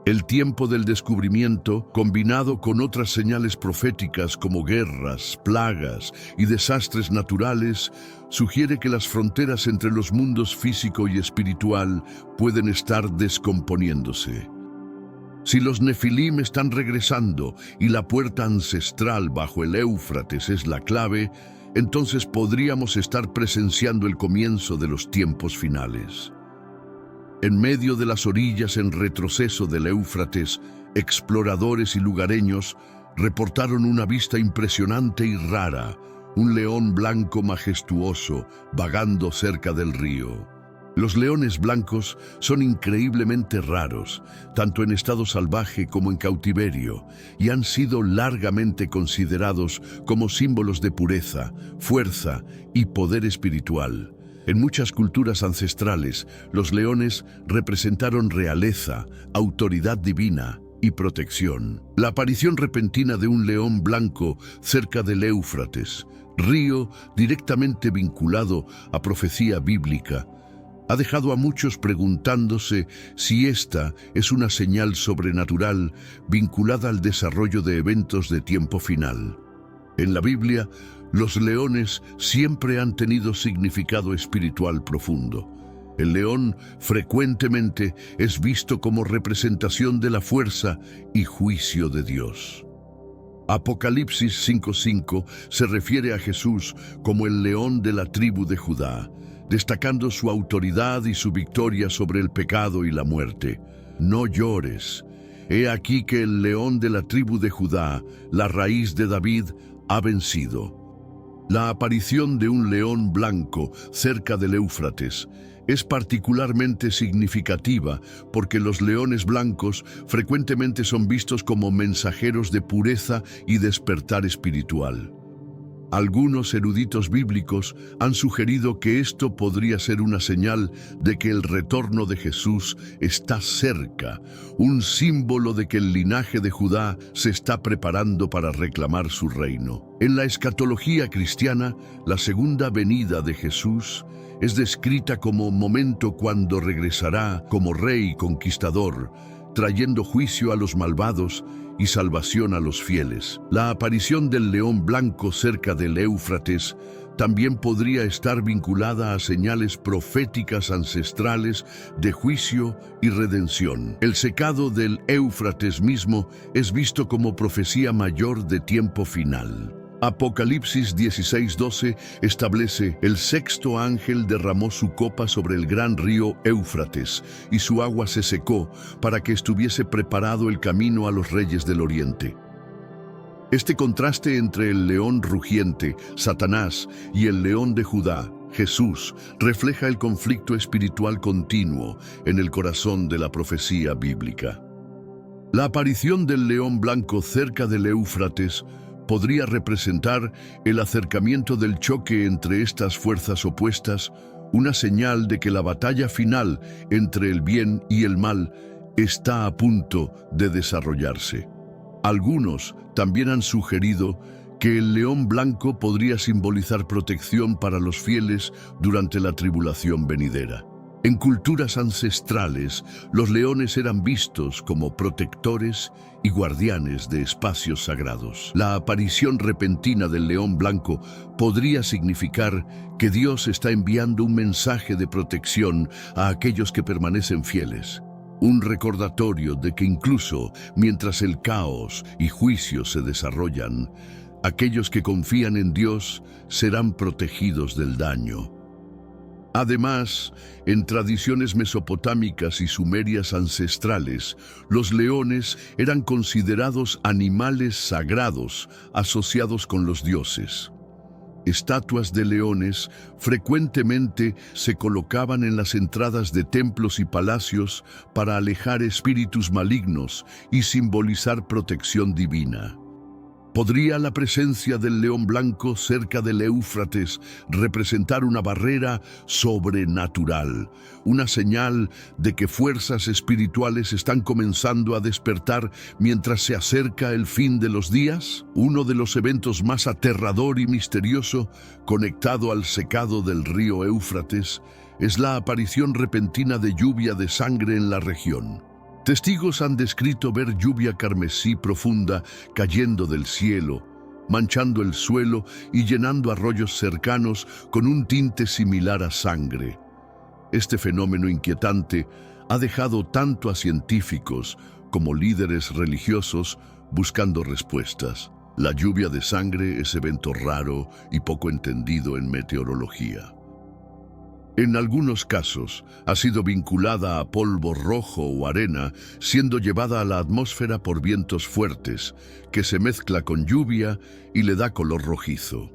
El tiempo del descubrimiento, combinado con otras señales proféticas como guerras, plagas y desastres naturales, sugiere que las fronteras entre los mundos físico y espiritual pueden estar descomponiéndose. Si los Nefilim están regresando y la puerta ancestral bajo el Éufrates es la clave, entonces podríamos estar presenciando el comienzo de los tiempos finales. En medio de las orillas en retroceso del Éufrates, exploradores y lugareños reportaron una vista impresionante y rara, un león blanco majestuoso vagando cerca del río. Los leones blancos son increíblemente raros, tanto en estado salvaje como en cautiverio, y han sido largamente considerados como símbolos de pureza, fuerza y poder espiritual. En muchas culturas ancestrales, los leones representaron realeza, autoridad divina y protección. La aparición repentina de un león blanco cerca del Éufrates, río directamente vinculado a profecía bíblica, ha dejado a muchos preguntándose si esta es una señal sobrenatural vinculada al desarrollo de eventos de tiempo final. En la Biblia, los leones siempre han tenido significado espiritual profundo. El león frecuentemente es visto como representación de la fuerza y juicio de Dios. Apocalipsis 5:5 se refiere a Jesús como el león de la tribu de Judá, destacando su autoridad y su victoria sobre el pecado y la muerte. No llores. He aquí que el león de la tribu de Judá, la raíz de David, ha vencido. La aparición de un león blanco cerca del Éufrates es particularmente significativa porque los leones blancos frecuentemente son vistos como mensajeros de pureza y despertar espiritual. Algunos eruditos bíblicos han sugerido que esto podría ser una señal de que el retorno de Jesús está cerca, un símbolo de que el linaje de Judá se está preparando para reclamar su reino. En la escatología cristiana, la segunda venida de Jesús es descrita como momento cuando regresará como rey conquistador, trayendo juicio a los malvados y salvación a los fieles. La aparición del león blanco cerca del Éufrates también podría estar vinculada a señales proféticas ancestrales de juicio y redención. El secado del Éufrates mismo es visto como profecía mayor de tiempo final. Apocalipsis 16:12 establece: el sexto ángel derramó su copa sobre el gran río Éufrates, y su agua se secó para que estuviese preparado el camino a los reyes del oriente. Este contraste entre el león rugiente, Satanás, y el león de Judá, Jesús, refleja el conflicto espiritual continuo en el corazón de la profecía bíblica. La aparición del león blanco cerca del Éufrates podría representar el acercamiento del choque entre estas fuerzas opuestas, una señal de que la batalla final entre el bien y el mal está a punto de desarrollarse. Algunos también han sugerido que el león blanco podría simbolizar protección para los fieles durante la tribulación venidera. En culturas ancestrales, los leones eran vistos como protectores y guardianes de espacios sagrados. La aparición repentina del león blanco podría significar que Dios está enviando un mensaje de protección a aquellos que permanecen fieles. Un recordatorio de que incluso mientras el caos y juicio se desarrollan, aquellos que confían en Dios serán protegidos del daño. Además, en tradiciones mesopotámicas y sumerias ancestrales, los leones eran considerados animales sagrados asociados con los dioses. Estatuas de leones frecuentemente se colocaban en las entradas de templos y palacios para alejar espíritus malignos y simbolizar protección divina. ¿Podría la presencia del león blanco cerca del Éufrates representar una barrera sobrenatural, una señal de que fuerzas espirituales están comenzando a despertar mientras se acerca el fin de los días? Uno de los eventos más aterrador y misterioso conectado al secado del río Éufrates es la aparición repentina de lluvia de sangre en la región. Testigos han descrito ver lluvia carmesí profunda cayendo del cielo, manchando el suelo y llenando arroyos cercanos con un tinte similar a sangre. Este fenómeno inquietante ha dejado tanto a científicos como líderes religiosos buscando respuestas. La lluvia de sangre es evento raro y poco entendido en meteorología. En algunos casos, ha sido vinculada a polvo rojo o arena, siendo llevada a la atmósfera por vientos fuertes, que se mezcla con lluvia y le da color rojizo.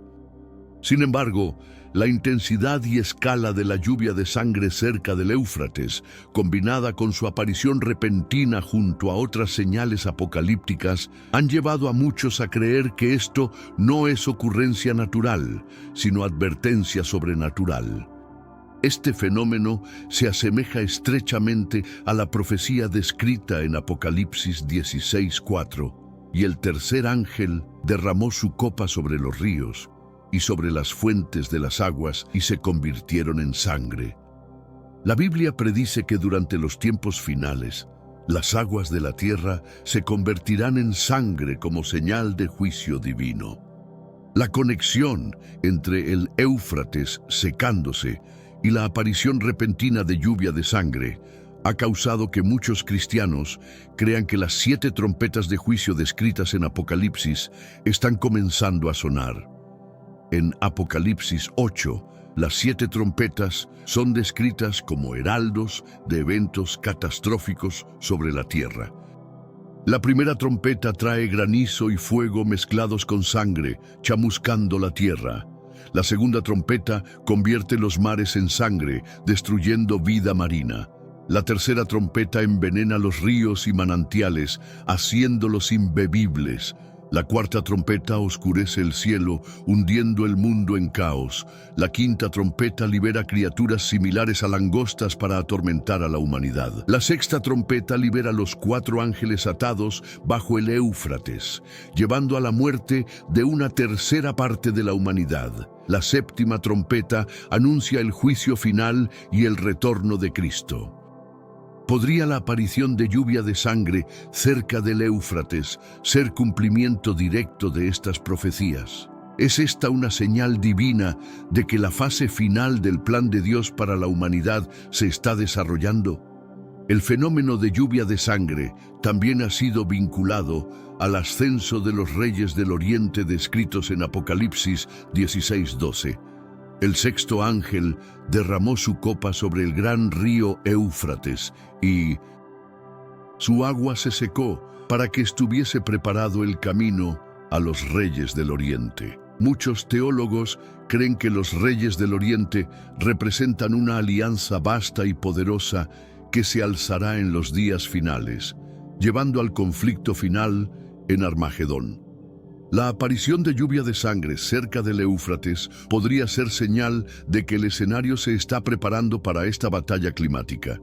Sin embargo, La intensidad y escala de la lluvia de sangre cerca del Éufrates, combinada con su aparición repentina junto a otras señales apocalípticas, han llevado a muchos a creer que esto no es ocurrencia natural, sino advertencia sobrenatural. Este fenómeno se asemeja estrechamente a la profecía descrita en Apocalipsis 16:4, y el tercer ángel derramó su copa sobre los ríos y sobre las fuentes de las aguas, y se convirtieron en sangre. La Biblia predice que durante los tiempos finales, las aguas de la tierra se convertirán en sangre como señal de juicio divino. La conexión entre el Éufrates secándose y la aparición repentina de lluvia de sangre ha causado que muchos cristianos crean que las 7 trompetas de juicio descritas en Apocalipsis están comenzando a sonar. En Apocalipsis 8, las 7 trompetas son descritas como heraldos de eventos catastróficos sobre la tierra. La primera trompeta trae granizo y fuego mezclados con sangre, chamuscando la tierra. La segunda trompeta convierte los mares en sangre, destruyendo vida marina. La tercera trompeta envenena los ríos y manantiales, haciéndolos imbebibles. La cuarta trompeta oscurece el cielo, hundiendo el mundo en caos. La quinta trompeta libera criaturas similares a langostas para atormentar a la humanidad. La sexta trompeta libera los 4 ángeles atados bajo el Éufrates, llevando a la muerte de una tercera parte de la humanidad. La séptima trompeta anuncia el juicio final y el retorno de Cristo. ¿Podría la aparición de lluvia de sangre cerca del Éufrates ser cumplimiento directo de estas profecías? ¿Es esta una señal divina de que la fase final del plan de Dios para la humanidad se está desarrollando? El fenómeno de lluvia de sangre también ha sido vinculado al ascenso de los reyes del Oriente descritos en Apocalipsis 16:12. El sexto ángel derramó su copa sobre el gran río Éufrates y su agua se secó para que estuviese preparado el camino a los reyes del Oriente. Muchos teólogos creen que los reyes del Oriente representan una alianza vasta y poderosa que se alzará en los días finales, llevando al conflicto final en Armagedón. La aparición de lluvia de sangre cerca del Éufrates podría ser señal de que el escenario se está preparando para esta batalla climática.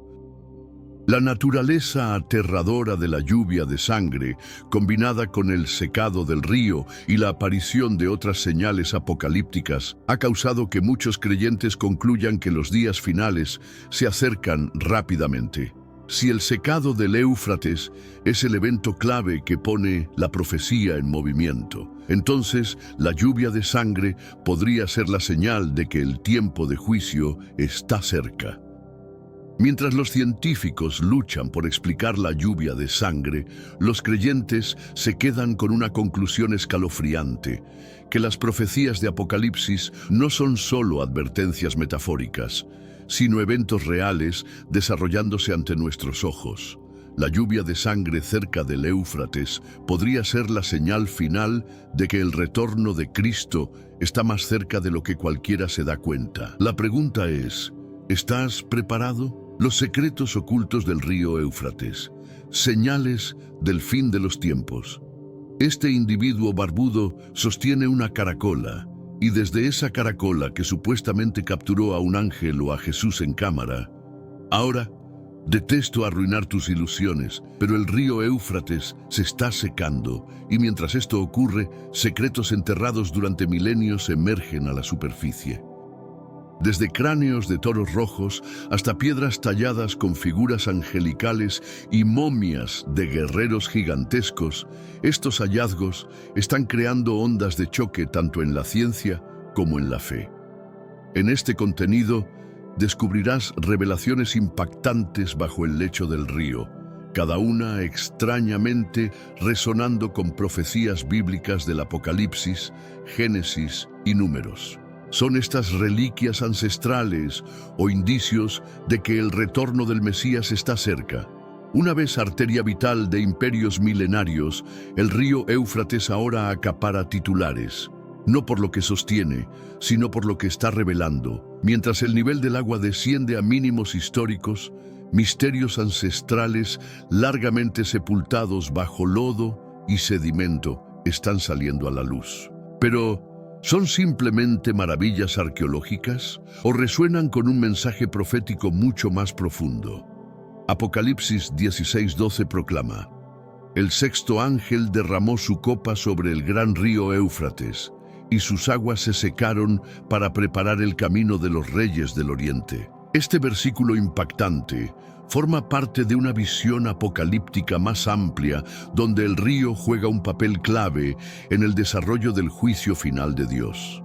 La naturaleza aterradora de la lluvia de sangre, combinada con el secado del río y la aparición de otras señales apocalípticas, ha causado que muchos creyentes concluyan que los días finales se acercan rápidamente. Si el secado del Éufrates es el evento clave que pone la profecía en movimiento, entonces la lluvia de sangre podría ser la señal de que el tiempo de juicio está cerca. Mientras los científicos luchan por explicar la lluvia de sangre, los creyentes se quedan con una conclusión escalofriante, que las profecías de Apocalipsis no son solo advertencias metafóricas, sino eventos reales desarrollándose ante nuestros ojos. La lluvia de sangre cerca del Éufrates podría ser la señal final de que el retorno de Cristo está más cerca de lo que cualquiera se da cuenta. La pregunta es, ¿estás preparado? Los secretos ocultos del río Éufrates, señales del fin de los tiempos. Este individuo barbudo sostiene una caracola, y desde esa caracola que supuestamente capturó a un ángel o a Jesús en cámara, ahora, detesto arruinar tus ilusiones, pero el río Éufrates se está secando, y mientras esto ocurre, secretos enterrados durante milenios emergen a la superficie. Desde cráneos de toros rojos hasta piedras talladas con figuras angelicales y momias de guerreros gigantescos, estos hallazgos están creando ondas de choque tanto en la ciencia como en la fe. En este contenido descubrirás revelaciones impactantes bajo el lecho del río, cada una extrañamente resonando con profecías bíblicas del Apocalipsis, Génesis y Números. Son estas reliquias ancestrales o indicios de que el retorno del Mesías está cerca. Una vez arteria vital de imperios milenarios, el río Éufrates ahora acapara titulares. no por lo que sostiene, sino por lo que está revelando. Mientras el nivel del agua desciende a mínimos históricos, misterios ancestrales largamente sepultados bajo lodo y sedimento están saliendo a la luz. Pero, ¿son simplemente maravillas arqueológicas o resuenan con un mensaje profético mucho más profundo? Apocalipsis 16:12 proclama: el sexto ángel derramó su copa sobre el gran río Éufrates, y sus aguas se secaron para preparar el camino de los reyes del oriente. Este versículo impactante forma parte de una visión apocalíptica más amplia, donde el río juega un papel clave en el desarrollo del juicio final de Dios.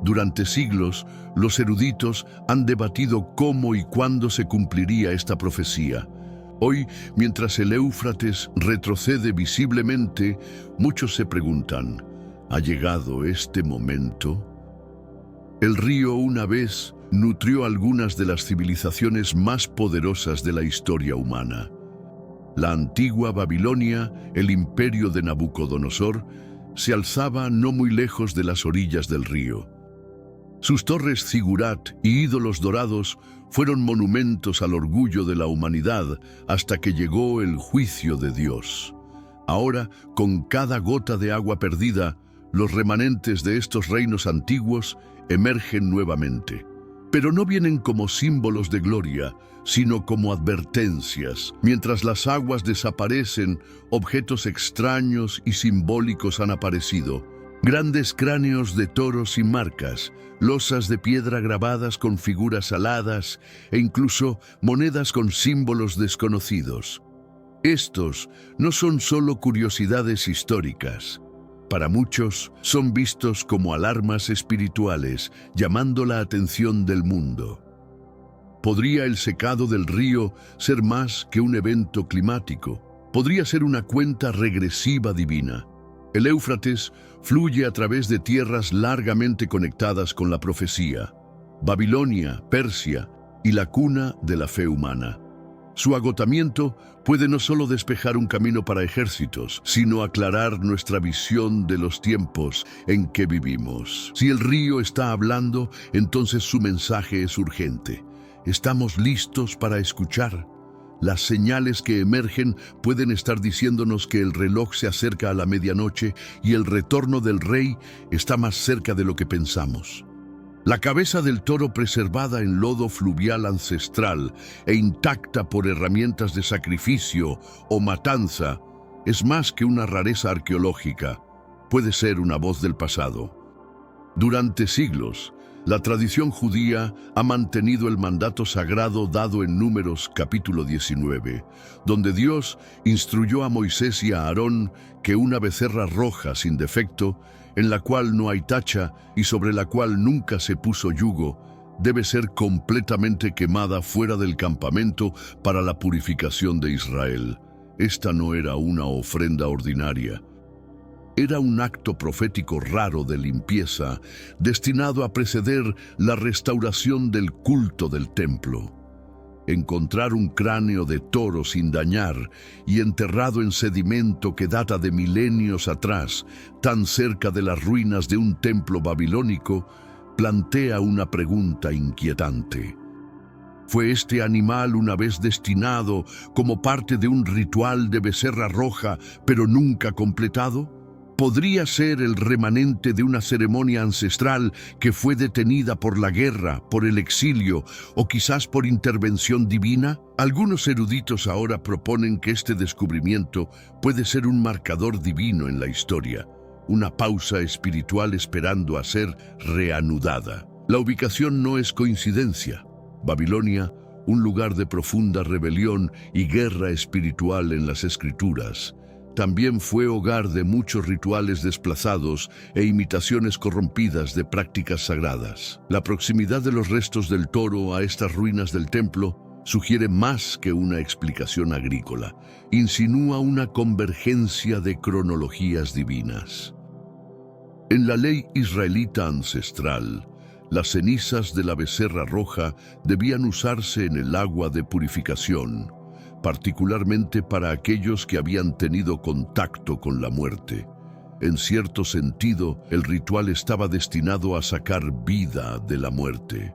Durante siglos, los eruditos han debatido cómo y cuándo se cumpliría esta profecía. Hoy, mientras el Éufrates retrocede visiblemente, muchos se preguntan: ¿ha llegado este momento? El río una vez nutrió algunas de las civilizaciones más poderosas de la historia humana. La antigua Babilonia, el imperio de Nabucodonosor, se alzaba no muy lejos de las orillas del río. Sus torres zigurat y ídolos dorados fueron monumentos al orgullo de la humanidad hasta que llegó el juicio de Dios. Ahora, con cada gota de agua perdida, los remanentes de estos reinos antiguos emergen nuevamente. Pero no vienen como símbolos de gloria, sino como advertencias. Mientras las aguas desaparecen, objetos extraños y simbólicos han aparecido. Grandes cráneos de toros y marcas, losas de piedra grabadas con figuras aladas e incluso monedas con símbolos desconocidos. Estos no son solo curiosidades históricas. Para muchos, son vistos como alarmas espirituales, llamando la atención del mundo. ¿Podría el secado del río ser más que un evento climático? Podría ser una cuenta regresiva divina. El Éufrates fluye a través de tierras largamente conectadas con la profecía: Babilonia, Persia y la cuna de la fe humana. Su agotamiento puede no solo despejar un camino para ejércitos, sino aclarar nuestra visión de los tiempos en que vivimos. Si el río está hablando, entonces su mensaje es urgente. ¿Estamos listos para escuchar? Las señales que emergen pueden estar diciéndonos que el reloj se acerca a la medianoche y el retorno del rey está más cerca de lo que pensamos. La cabeza del toro, preservada en lodo fluvial ancestral e intacta por herramientas de sacrificio o matanza, es más que una rareza arqueológica. Puede ser una voz del pasado. Durante siglos, la tradición judía ha mantenido el mandato sagrado dado en Números capítulo 19, donde Dios instruyó a Moisés y a Aarón que una becerra roja sin defecto, en la cual no hay tacha y sobre la cual nunca se puso yugo, debe ser completamente quemada fuera del campamento para la purificación de Israel. Esta no era una ofrenda ordinaria. Era un acto profético raro de limpieza, destinado a preceder la restauración del culto del templo. Encontrar un cráneo de toro sin dañar y enterrado en sedimento que data de milenios atrás, tan cerca de las ruinas de un templo babilónico, plantea una pregunta inquietante. ¿Fue este animal una vez destinado como parte de un ritual de becerra roja, pero nunca completado? ¿Podría ser el remanente de una ceremonia ancestral que fue detenida por la guerra, por el exilio o quizás por intervención divina? Algunos eruditos ahora proponen que este descubrimiento puede ser un marcador divino en la historia, una pausa espiritual esperando a ser reanudada. La ubicación no es coincidencia. Babilonia, un lugar de profunda rebelión y guerra espiritual en las Escrituras, también fue hogar de muchos rituales desplazados e imitaciones corrompidas de prácticas sagradas. La proximidad de los restos del toro a estas ruinas del templo sugiere más que una explicación agrícola. Insinúa una convergencia de cronologías divinas. En la ley israelita ancestral, las cenizas de la becerra roja debían usarse en el agua de purificación, particularmente para aquellos que habían tenido contacto con la muerte. En cierto sentido, el ritual estaba destinado a sacar vida de la muerte.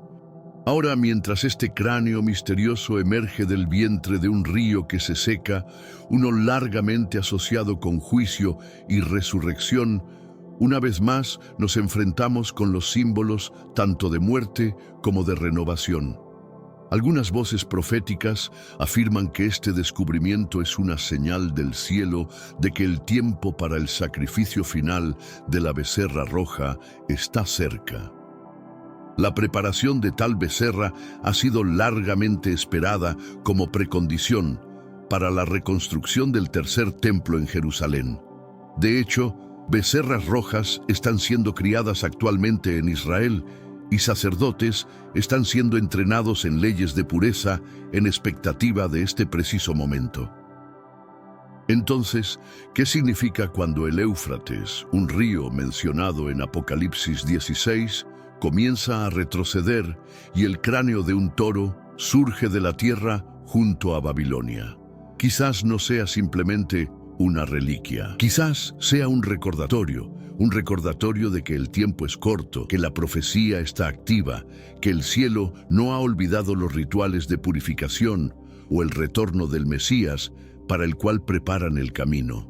Ahora, mientras este cráneo misterioso emerge del vientre de un río que se seca, uno largamente asociado con juicio y resurrección, una vez más nos enfrentamos con los símbolos tanto de muerte como de renovación. Algunas voces proféticas afirman que este descubrimiento es una señal del cielo de que el tiempo para el sacrificio final de la becerra roja está cerca. La preparación de tal becerra ha sido largamente esperada como precondición para la reconstrucción del tercer templo en Jerusalén. De hecho, becerras rojas están siendo criadas actualmente en Israel y sacerdotes están siendo entrenados en leyes de pureza en expectativa de este preciso momento. Entonces, ¿qué significa cuando el Éufrates, un río mencionado en Apocalipsis 16, comienza a retroceder y el cráneo de un toro surge de la tierra junto a Babilonia? Quizás no sea simplemente una reliquia. Quizás sea un recordatorio de que el tiempo es corto, que la profecía está activa, que el cielo no ha olvidado los rituales de purificación o el retorno del Mesías para el cual preparan el camino.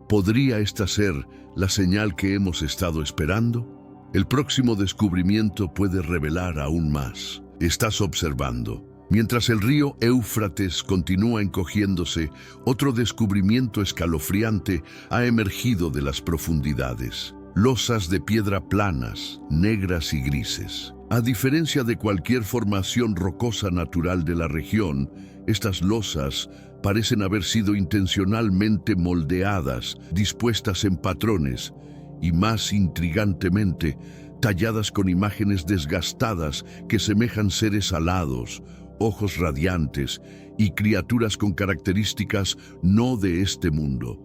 ¿Podría esta ser la señal que hemos estado esperando? El próximo descubrimiento puede revelar aún más. Estás observando. Mientras el río Éufrates continúa encogiéndose, otro descubrimiento escalofriante ha emergido de las profundidades. Losas de piedra planas, negras y grises. A diferencia de cualquier formación rocosa natural de la región, estas losas parecen haber sido intencionalmente moldeadas, dispuestas en patrones y, más intrigantemente, talladas con imágenes desgastadas que semejan seres alados, ojos radiantes y criaturas con características no de este mundo.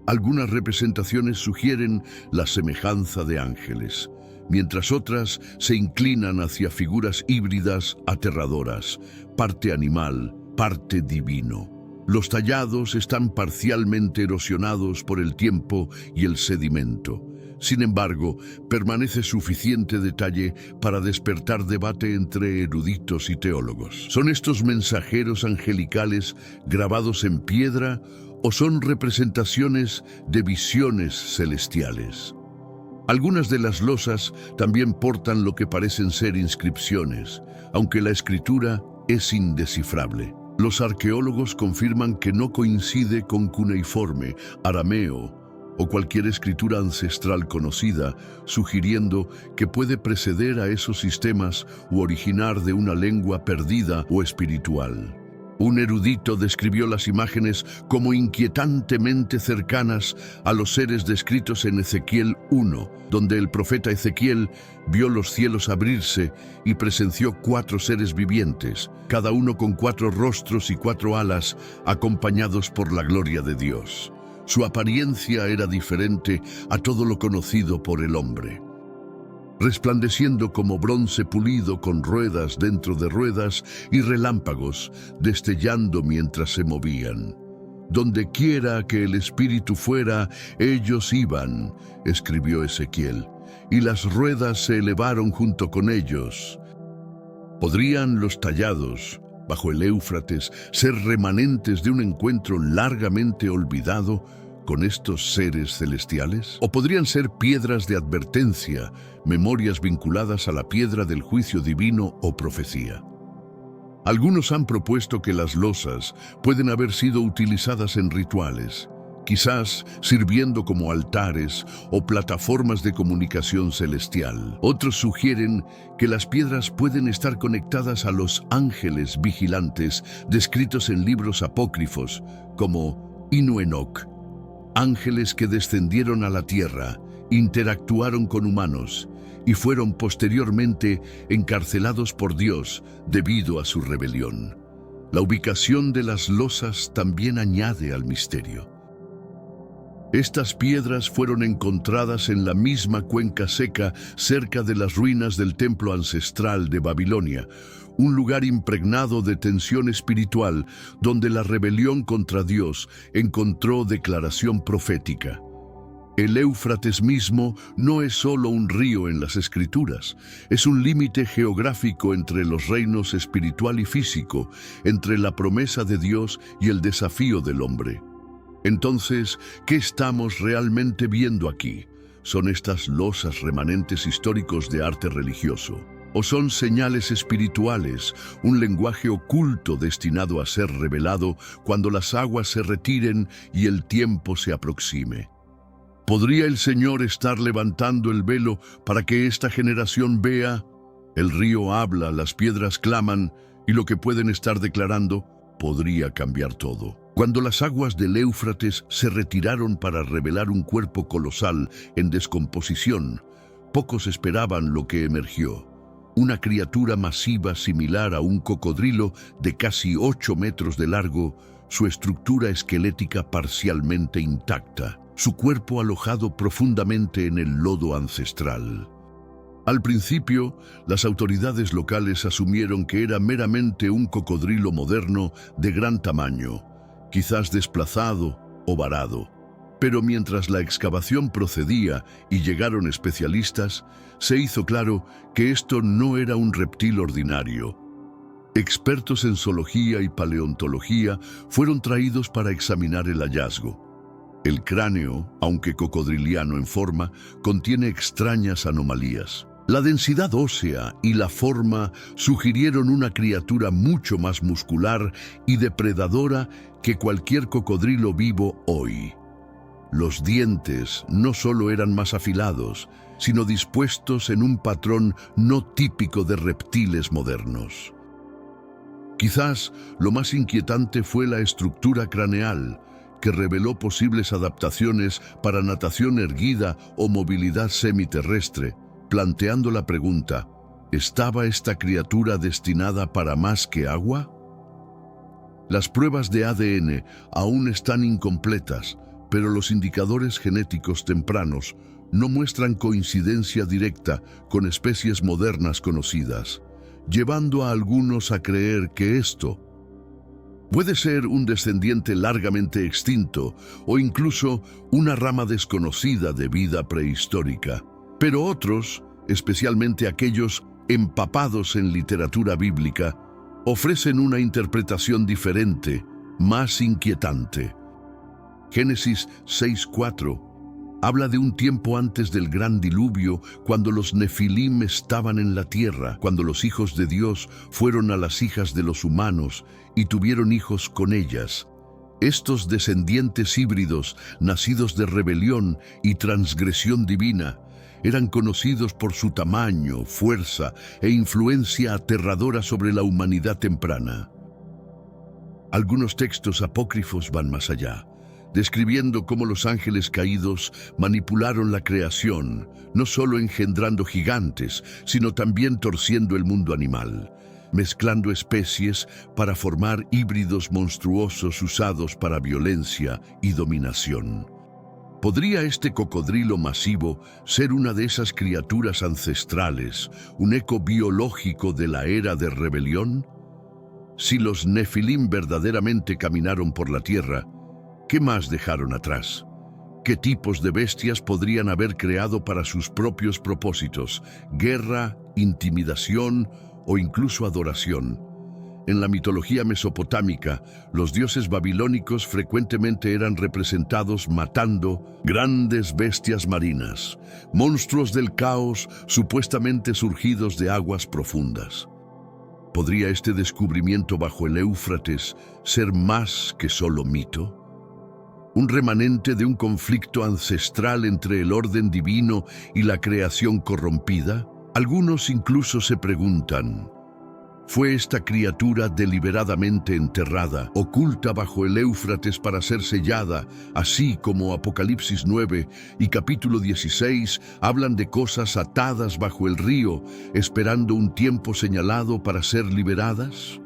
Algunas representaciones sugieren la semejanza de ángeles, mientras otras se inclinan hacia figuras híbridas aterradoras, parte animal, parte divino. Los tallados están parcialmente erosionados por el tiempo y el sedimento. Sin embargo, permanece suficiente detalle para despertar debate entre eruditos y teólogos. ¿Son estos mensajeros angelicales grabados en piedra o son representaciones de visiones celestiales? Algunas de las losas también portan lo que parecen ser inscripciones, aunque la escritura es indescifrable. Los arqueólogos confirman que no coincide con cuneiforme, arameo o cualquier escritura ancestral conocida, sugiriendo que puede preceder a esos sistemas u originar de una lengua perdida o espiritual. Un erudito describió las imágenes como inquietantemente cercanas a los seres descritos en Ezequiel 1, donde el profeta Ezequiel vio los cielos abrirse y presenció 4 seres vivientes, cada uno con 4 rostros y 4 alas, acompañados por la gloria de Dios. Su apariencia era diferente a todo lo conocido por el hombre. Resplandeciendo como bronce pulido con ruedas dentro de ruedas y relámpagos destellando mientras se movían. Donde quiera que el espíritu fuera, ellos iban, escribió Ezequiel, y las ruedas se elevaron junto con ellos. ¿Podrían los tallados bajo el Éufrates ser remanentes de un encuentro largamente olvidado con estos seres celestiales? ¿O podrían ser piedras de advertencia, memorias vinculadas a la piedra del juicio divino o profecía? Algunos han propuesto que las losas pueden haber sido utilizadas en rituales, quizás sirviendo como altares o plataformas de comunicación celestial. Otros sugieren que las piedras pueden estar conectadas a los ángeles vigilantes descritos en libros apócrifos como Inu-Enoch, ángeles que descendieron a la tierra, interactuaron con humanos y fueron posteriormente encarcelados por Dios debido a su rebelión. La ubicación de las losas también añade al misterio. Estas piedras fueron encontradas en la misma cuenca seca cerca de las ruinas del templo ancestral de Babilonia, un lugar impregnado de tensión espiritual donde la rebelión contra Dios encontró declaración profética. El Éufrates mismo no es solo un río en las Escrituras, es un límite geográfico entre los reinos espiritual y físico, entre la promesa de Dios y el desafío del hombre. Entonces, ¿qué estamos realmente viendo aquí? ¿Son estas losas remanentes históricos de arte religioso? ¿O son señales espirituales, un lenguaje oculto destinado a ser revelado cuando las aguas se retiren y el tiempo se aproxime? ¿Podría el Señor estar levantando el velo para que esta generación vea? El río habla, las piedras claman, y lo que pueden estar declarando podría cambiar todo. Cuando las aguas del Éufrates se retiraron para revelar un cuerpo colosal en descomposición, pocos esperaban lo que emergió. Una criatura masiva similar a un cocodrilo de casi 8 metros de largo, su estructura esquelética parcialmente intacta, su cuerpo alojado profundamente en el lodo ancestral. Al principio, las autoridades locales asumieron que era meramente un cocodrilo moderno de gran tamaño, quizás desplazado o varado. Pero mientras la excavación procedía y llegaron especialistas, se hizo claro que esto no era un reptil ordinario. Expertos en zoología y paleontología fueron traídos para examinar el hallazgo. El cráneo, aunque cocodriliano en forma, contiene extrañas anomalías. La densidad ósea y la forma sugirieron una criatura mucho más muscular y depredadora que cualquier cocodrilo vivo hoy. Los dientes no solo eran más afilados, sino dispuestos en un patrón no típico de reptiles modernos. Quizás lo más inquietante fue la estructura craneal, que reveló posibles adaptaciones para natación erguida o movilidad semiterrestre, planteando la pregunta: ¿estaba esta criatura destinada para más que agua? Las pruebas de ADN aún están incompletas, pero los indicadores genéticos tempranos no muestran coincidencia directa con especies modernas conocidas, llevando a algunos a creer que esto puede ser un descendiente largamente extinto o incluso una rama desconocida de vida prehistórica. Pero otros, especialmente aquellos empapados en literatura bíblica, ofrecen una interpretación diferente, más inquietante. Génesis 6:4 habla de un tiempo antes del gran diluvio, cuando los nefilim estaban en la tierra, cuando los hijos de Dios fueron a las hijas de los humanos y tuvieron hijos con ellas. Estos descendientes híbridos, nacidos de rebelión y transgresión divina, eran conocidos por su tamaño, fuerza e influencia aterradora sobre la humanidad temprana. Algunos textos apócrifos van más allá, describiendo cómo los ángeles caídos manipularon la creación, no solo engendrando gigantes, sino también torciendo el mundo animal, mezclando especies para formar híbridos monstruosos usados para violencia y dominación. ¿Podría este cocodrilo masivo ser una de esas criaturas ancestrales, un eco biológico de la era de rebelión? Si los nefilim verdaderamente caminaron por la tierra, ¿qué más dejaron atrás? ¿Qué tipos de bestias podrían haber creado para sus propios propósitos? ¿Guerra, intimidación o incluso adoración? En la mitología mesopotámica, los dioses babilónicos frecuentemente eran representados matando grandes bestias marinas, monstruos del caos supuestamente surgidos de aguas profundas. ¿Podría este descubrimiento bajo el Éufrates ser más que solo mito? ¿Un remanente de un conflicto ancestral entre el orden divino y la creación corrompida? Algunos incluso se preguntan: ¿fue esta criatura deliberadamente enterrada, oculta bajo el Éufrates para ser sellada, así como Apocalipsis 9 y capítulo 16 hablan de cosas atadas bajo el río, esperando un tiempo señalado para ser liberadas?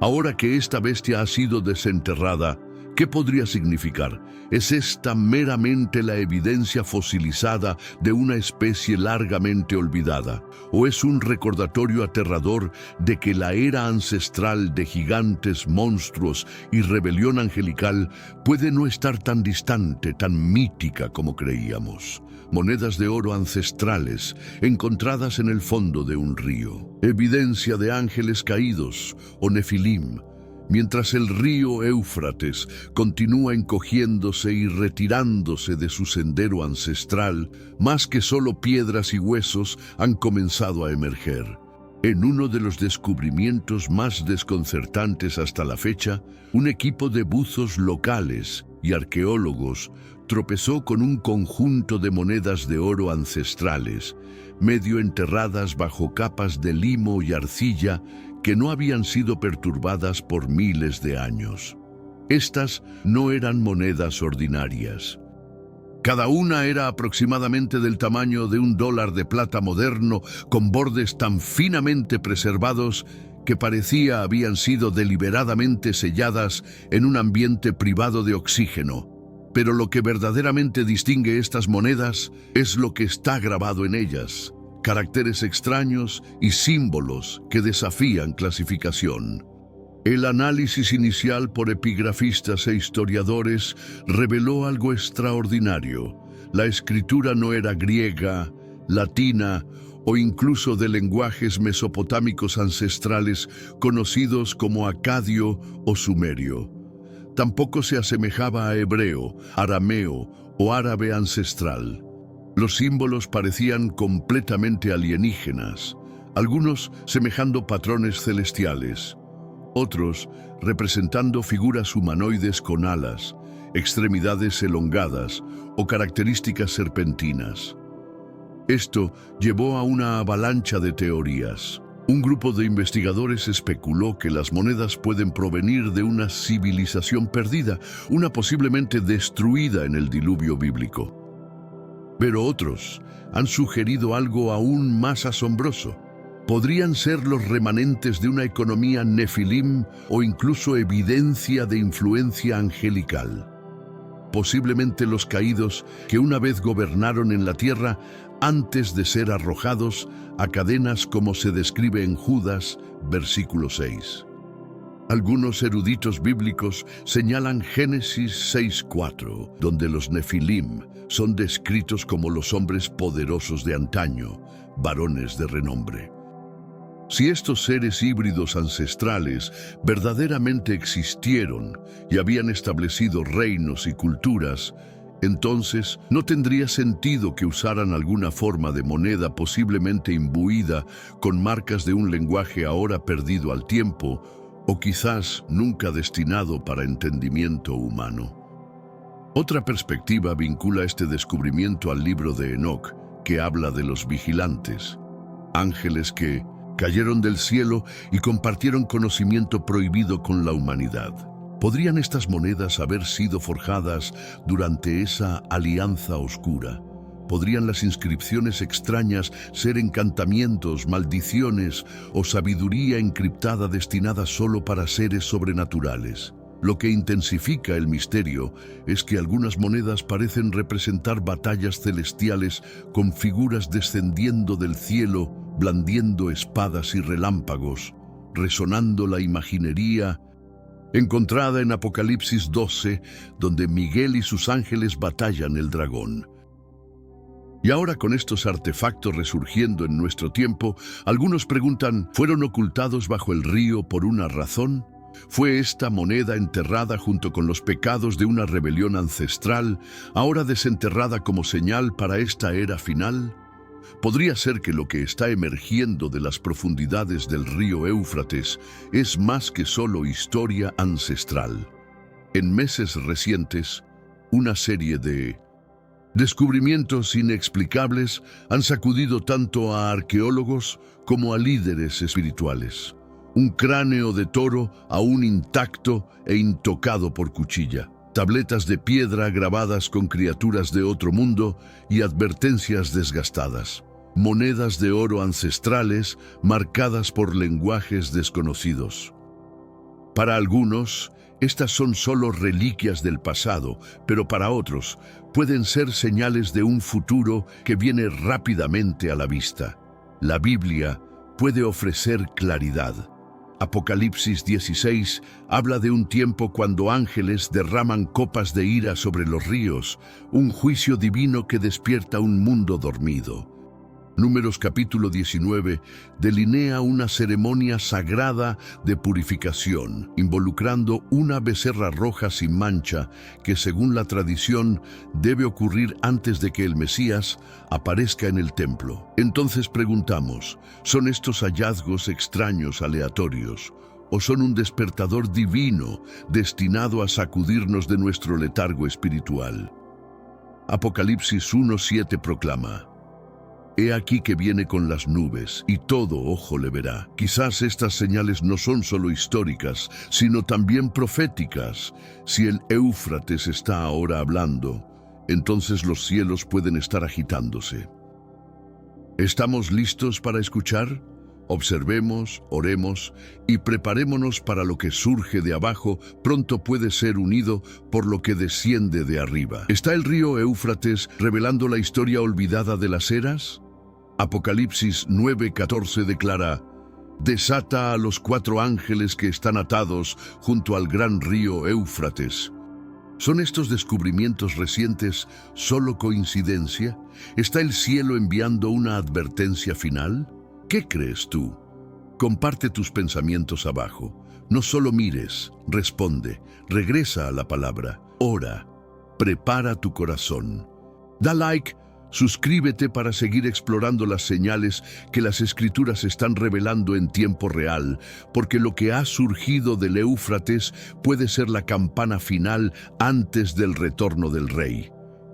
Ahora que esta bestia ha sido desenterrada, ¿Qué podría significar? ¿Es esta meramente la evidencia fosilizada de una especie largamente olvidada? ¿O es un recordatorio aterrador de que la era ancestral de gigantes, monstruos y rebelión angelical puede no estar tan distante, tan mítica como creíamos? Monedas de oro ancestrales encontradas en el fondo de un río. Evidencia de ángeles caídos o nefilim. Mientras el río Éufrates continúa encogiéndose y retirándose de su sendero ancestral, más que solo piedras y huesos han comenzado a emerger. En uno de los descubrimientos más desconcertantes hasta la fecha, un equipo de buzos locales y arqueólogos tropezó con un conjunto de monedas de oro ancestrales, medio enterradas bajo capas de limo y arcilla que no habían sido perturbadas por miles de años. Estas no eran monedas ordinarias. Cada una era aproximadamente del tamaño de $1 de plata moderno, con bordes tan finamente preservados que parecía habían sido deliberadamente selladas en un ambiente privado de oxígeno. Pero lo que verdaderamente distingue estas monedas es lo que está grabado en ellas. Caracteres extraños y símbolos que desafían clasificación. El análisis inicial por epigrafistas e historiadores reveló algo extraordinario. La escritura no era griega, latina o incluso de lenguajes mesopotámicos ancestrales conocidos como acadio o sumerio. Tampoco se asemejaba a hebreo, arameo o árabe ancestral. Los símbolos parecían completamente alienígenas, algunos semejando patrones celestiales, otros representando figuras humanoides con alas, extremidades elongadas o características serpentinas. Esto llevó a una avalancha de teorías. Un grupo de investigadores especuló que las monedas pueden provenir de una civilización perdida, una posiblemente destruida en el diluvio bíblico. Pero otros han sugerido algo aún más asombroso. Podrían ser los remanentes de una economía nefilim o incluso evidencia de influencia angelical. Posiblemente los caídos que una vez gobernaron en la tierra antes de ser arrojados a cadenas como se describe en Judas, versículo 6. Algunos eruditos bíblicos señalan Génesis 6:4, donde los nefilim son descritos como los hombres poderosos de antaño, varones de renombre. Si estos seres híbridos ancestrales verdaderamente existieron y habían establecido reinos y culturas, entonces no tendría sentido que usaran alguna forma de moneda posiblemente imbuida con marcas de un lenguaje ahora perdido al tiempo o quizás nunca destinado para entendimiento humano. Otra perspectiva vincula este descubrimiento al libro de Enoc, que habla de los vigilantes, ángeles que cayeron del cielo y compartieron conocimiento prohibido con la humanidad. ¿Podrían estas monedas haber sido forjadas durante esa alianza oscura? ¿Podrían las inscripciones extrañas ser encantamientos, maldiciones o sabiduría encriptada destinada solo para seres sobrenaturales? Lo que intensifica el misterio es que algunas monedas parecen representar batallas celestiales con figuras descendiendo del cielo, blandiendo espadas y relámpagos, resonando la imaginería encontrada en Apocalipsis 12, donde Miguel y sus ángeles batallan el dragón. Y ahora, con estos artefactos resurgiendo en nuestro tiempo, algunos preguntan, ¿fueron ocultados bajo el río por una razón? ¿Fue esta moneda enterrada junto con los pecados de una rebelión ancestral, ahora desenterrada como señal para esta era final? Podría ser que lo que está emergiendo de las profundidades del río Éufrates es más que solo historia ancestral. En meses recientes, una serie de descubrimientos inexplicables han sacudido tanto a arqueólogos como a líderes espirituales. Un cráneo de toro aún intacto e intocado por cuchilla. Tabletas de piedra grabadas con criaturas de otro mundo y advertencias desgastadas. Monedas de oro ancestrales marcadas por lenguajes desconocidos. Para algunos, Estas son solo reliquias del pasado, pero para otros pueden ser señales de un futuro que viene rápidamente a la vista. La Biblia puede ofrecer claridad. Apocalipsis 16 habla de un tiempo cuando ángeles derraman copas de ira sobre los ríos, un juicio divino que despierta un mundo dormido. Números capítulo 19 delinea una ceremonia sagrada de purificación, involucrando una becerra roja sin mancha que, según la tradición, debe ocurrir antes de que el Mesías aparezca en el templo. Entonces preguntamos, ¿son estos hallazgos extraños aleatorios o son un despertador divino destinado a sacudirnos de nuestro letargo espiritual? Apocalipsis 1:7 proclama: He aquí que viene con las nubes, y todo ojo le verá. Quizás estas señales no son solo históricas, sino también proféticas. Si el Éufrates está ahora hablando, entonces los cielos pueden estar agitándose. ¿Estamos listos para escuchar? Observemos, oremos y preparémonos para lo que surge de abajo, pronto puede ser unido por lo que desciende de arriba. ¿Está el río Éufrates revelando la historia olvidada de las eras? Apocalipsis 9:14 declara: Desata a los 4 ángeles que están atados junto al gran río Éufrates. ¿Son estos descubrimientos recientes solo coincidencia? ¿Está el cielo enviando una advertencia final? ¿Qué crees tú? Comparte tus pensamientos abajo. No solo mires, responde, regresa a la palabra, ora, prepara tu corazón. Da like, suscríbete para seguir explorando las señales que las Escrituras están revelando en tiempo real, porque lo que ha surgido del Éufrates puede ser la campana final antes del retorno del Rey.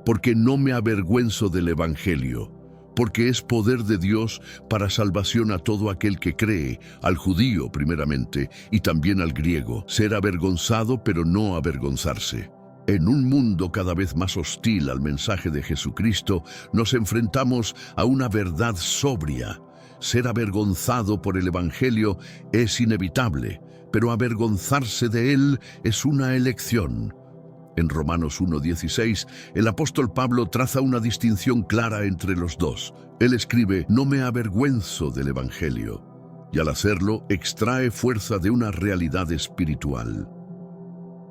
Porque no me avergüenzo del Evangelio, porque es poder de Dios para salvación a todo aquel que cree, al judío primeramente, y también al griego. Ser avergonzado, pero no avergonzarse. En un mundo cada vez más hostil al mensaje de Jesucristo, nos enfrentamos a una verdad sobria. Ser avergonzado por el Evangelio es inevitable, pero avergonzarse de él es una elección. En Romanos 1:16, el apóstol Pablo traza una distinción clara entre los dos. Él escribe: no me avergüenzo del Evangelio, y al hacerlo extrae fuerza de una realidad espiritual.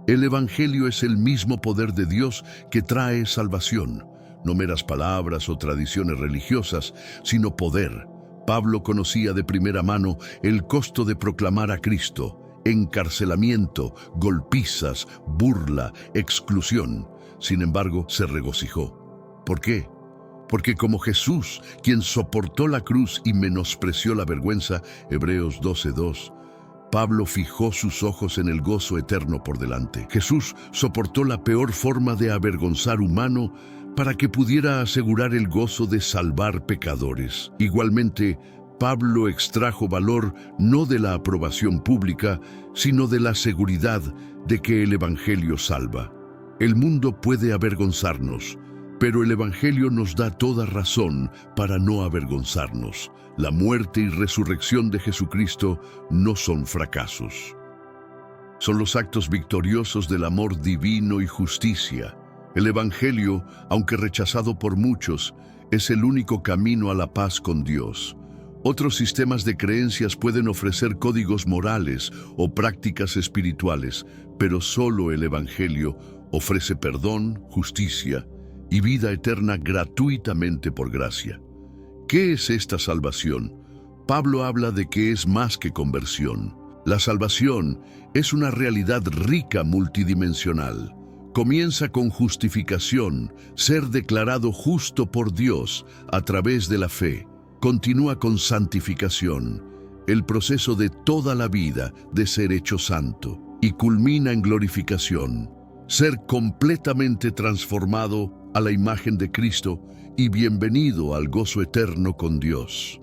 El Evangelio es el mismo poder de Dios que trae salvación, no meras palabras o tradiciones religiosas, sino poder. Pablo conocía de primera mano el costo de proclamar a Cristo: encarcelamiento, golpizas, burla, exclusión. Sin embargo, se regocijó. ¿Por qué? Porque como Jesús, quien soportó la cruz y menospreció la vergüenza, Hebreos 12:2, Pablo fijó sus ojos en el gozo eterno por delante. Jesús soportó la peor forma de avergonzar humano para que pudiera asegurar el gozo de salvar pecadores. Igualmente, Pablo extrajo valor no de la aprobación pública, sino de la seguridad de que el Evangelio salva. El mundo puede avergonzarnos, pero el Evangelio nos da toda razón para no avergonzarnos. La muerte y resurrección de Jesucristo no son fracasos. Son los actos victoriosos del amor divino y justicia. El Evangelio, aunque rechazado por muchos, es el único camino a la paz con Dios. Otros sistemas de creencias pueden ofrecer códigos morales o prácticas espirituales, pero solo el Evangelio ofrece perdón, justicia y vida eterna gratuitamente por gracia. ¿Qué es esta salvación? Pablo habla de que es más que conversión. La salvación es una realidad rica multidimensional. Comienza con justificación, ser declarado justo por Dios a través de la fe. Continúa con santificación, el proceso de toda la vida de ser hecho santo, y culmina en glorificación, ser completamente transformado a la imagen de Cristo y bienvenido al gozo eterno con Dios.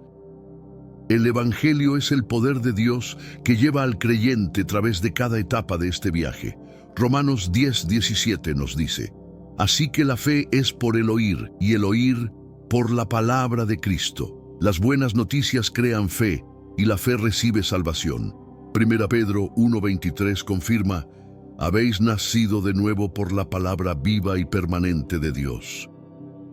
El Evangelio es el poder de Dios que lleva al creyente a través de cada etapa de este viaje. Romanos 10:17 nos dice: así que la fe es por el oír, y el oír por la palabra de Cristo. Las buenas noticias crean fe, y la fe recibe salvación. 1 Pedro 1:23 confirma: Habéis nacido de nuevo por la palabra viva y permanente de Dios.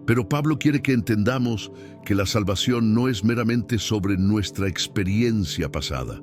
Pero Pablo quiere que entendamos que la salvación no es meramente sobre nuestra experiencia pasada.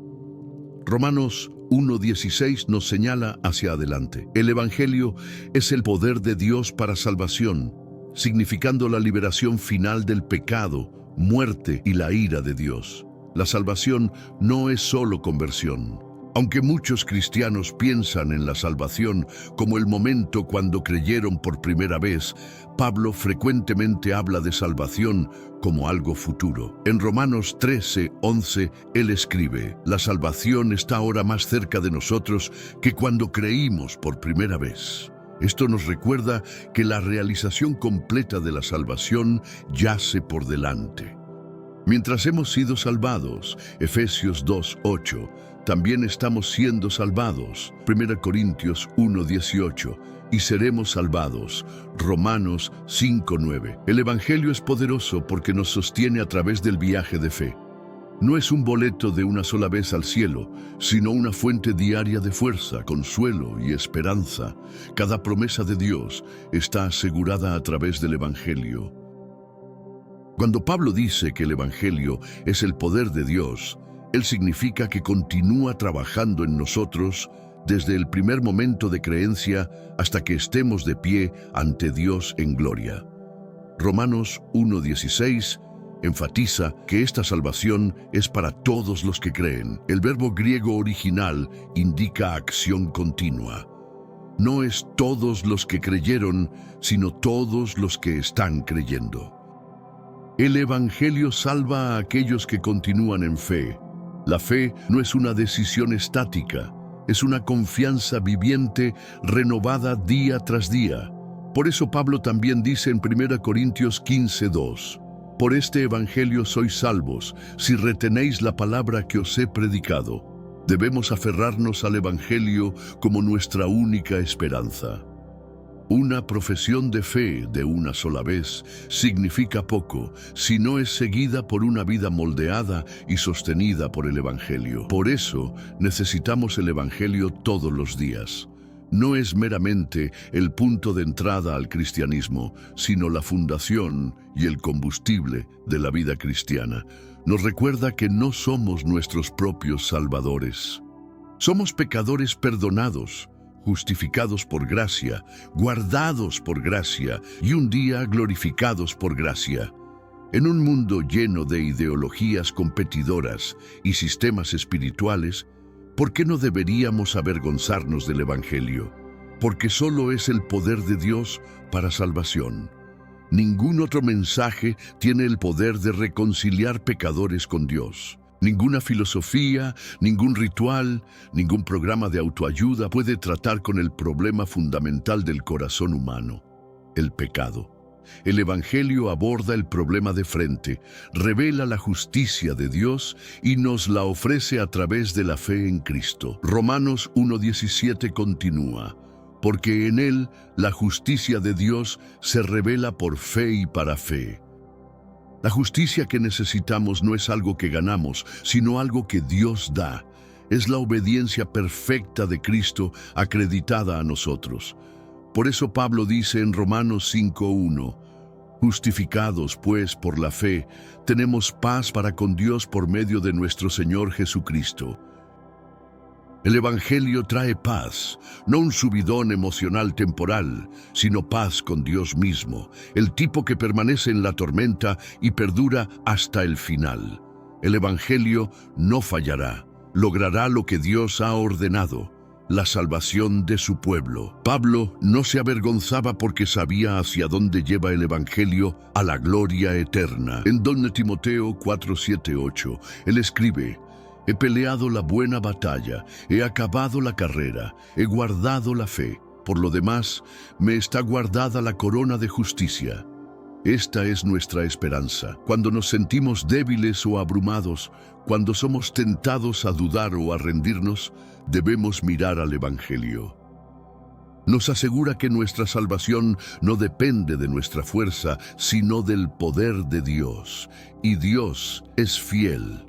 Romanos 1:16 nos señala hacia adelante. El Evangelio es el poder de Dios para salvación, significando la liberación final del pecado, muerte y la ira de Dios. La salvación no es solo conversión. Aunque muchos cristianos piensan en la salvación como el momento cuando creyeron por primera vez, Pablo frecuentemente habla de salvación como algo futuro. En Romanos 13:11, él escribe: «La salvación está ahora más cerca de nosotros que cuando creímos por primera vez». Esto nos recuerda que la realización completa de la salvación yace por delante. Mientras hemos sido salvados, Efesios 2:8, también estamos siendo salvados, 1 Corintios 1:18, y seremos salvados, Romanos 5:9. El Evangelio es poderoso porque nos sostiene a través del viaje de fe. No es un boleto de una sola vez al cielo, sino una fuente diaria de fuerza, consuelo y esperanza. Cada promesa de Dios está asegurada a través del Evangelio. Cuando Pablo dice que el Evangelio es el poder de Dios, él significa que continúa trabajando en nosotros desde el primer momento de creencia hasta que estemos de pie ante Dios en gloria. Romanos 1:16 enfatiza que esta salvación es para todos los que creen. El verbo griego original indica acción continua. No es todos los que creyeron, sino todos los que están creyendo. El Evangelio salva a aquellos que continúan en fe. La fe no es una decisión estática, es una confianza viviente renovada día tras día. Por eso Pablo también dice en 1 Corintios 15:2, «Por este Evangelio sois salvos, si retenéis la palabra que os he predicado». Debemos aferrarnos al Evangelio como nuestra única esperanza. Una profesión de fe de una sola vez significa poco si no es seguida por una vida moldeada y sostenida por el Evangelio. Por eso necesitamos el Evangelio todos los días. No es meramente el punto de entrada al cristianismo, sino la fundación y el combustible de la vida cristiana. Nos recuerda que no somos nuestros propios salvadores. Somos pecadores perdonados, justificados por gracia, guardados por gracia y un día glorificados por gracia. En un mundo lleno de ideologías competidoras y sistemas espirituales, ¿por qué no deberíamos avergonzarnos del Evangelio? Porque solo es el poder de Dios para salvación. Ningún otro mensaje tiene el poder de reconciliar pecadores con Dios. Ninguna filosofía, ningún ritual, ningún programa de autoayuda puede tratar con el problema fundamental del corazón humano, el pecado. El Evangelio aborda el problema de frente, revela la justicia de Dios y nos la ofrece a través de la fe en Cristo. Romanos 1:17 continúa: «Porque en Él la justicia de Dios se revela por fe y para fe». La justicia que necesitamos no es algo que ganamos, sino algo que Dios da. Es la obediencia perfecta de Cristo acreditada a nosotros. Por eso Pablo dice en Romanos 5:1, «Justificados, pues, por la fe, tenemos paz para con Dios por medio de nuestro Señor Jesucristo». El Evangelio trae paz, no un subidón emocional temporal, sino paz con Dios mismo, el tipo que permanece en la tormenta y perdura hasta el final. El Evangelio no fallará, logrará lo que Dios ha ordenado, la salvación de su pueblo. Pablo no se avergonzaba porque sabía hacia dónde lleva el Evangelio a la gloria eterna. En 2 Timoteo 4:7-8, él escribe: «He peleado la buena batalla, he acabado la carrera, he guardado la fe. Por lo demás, me está guardada la corona de justicia». Esta es nuestra esperanza. Cuando nos sentimos débiles o abrumados, cuando somos tentados a dudar o a rendirnos, debemos mirar al Evangelio. Nos asegura que nuestra salvación no depende de nuestra fuerza, sino del poder de Dios. Y Dios es fiel.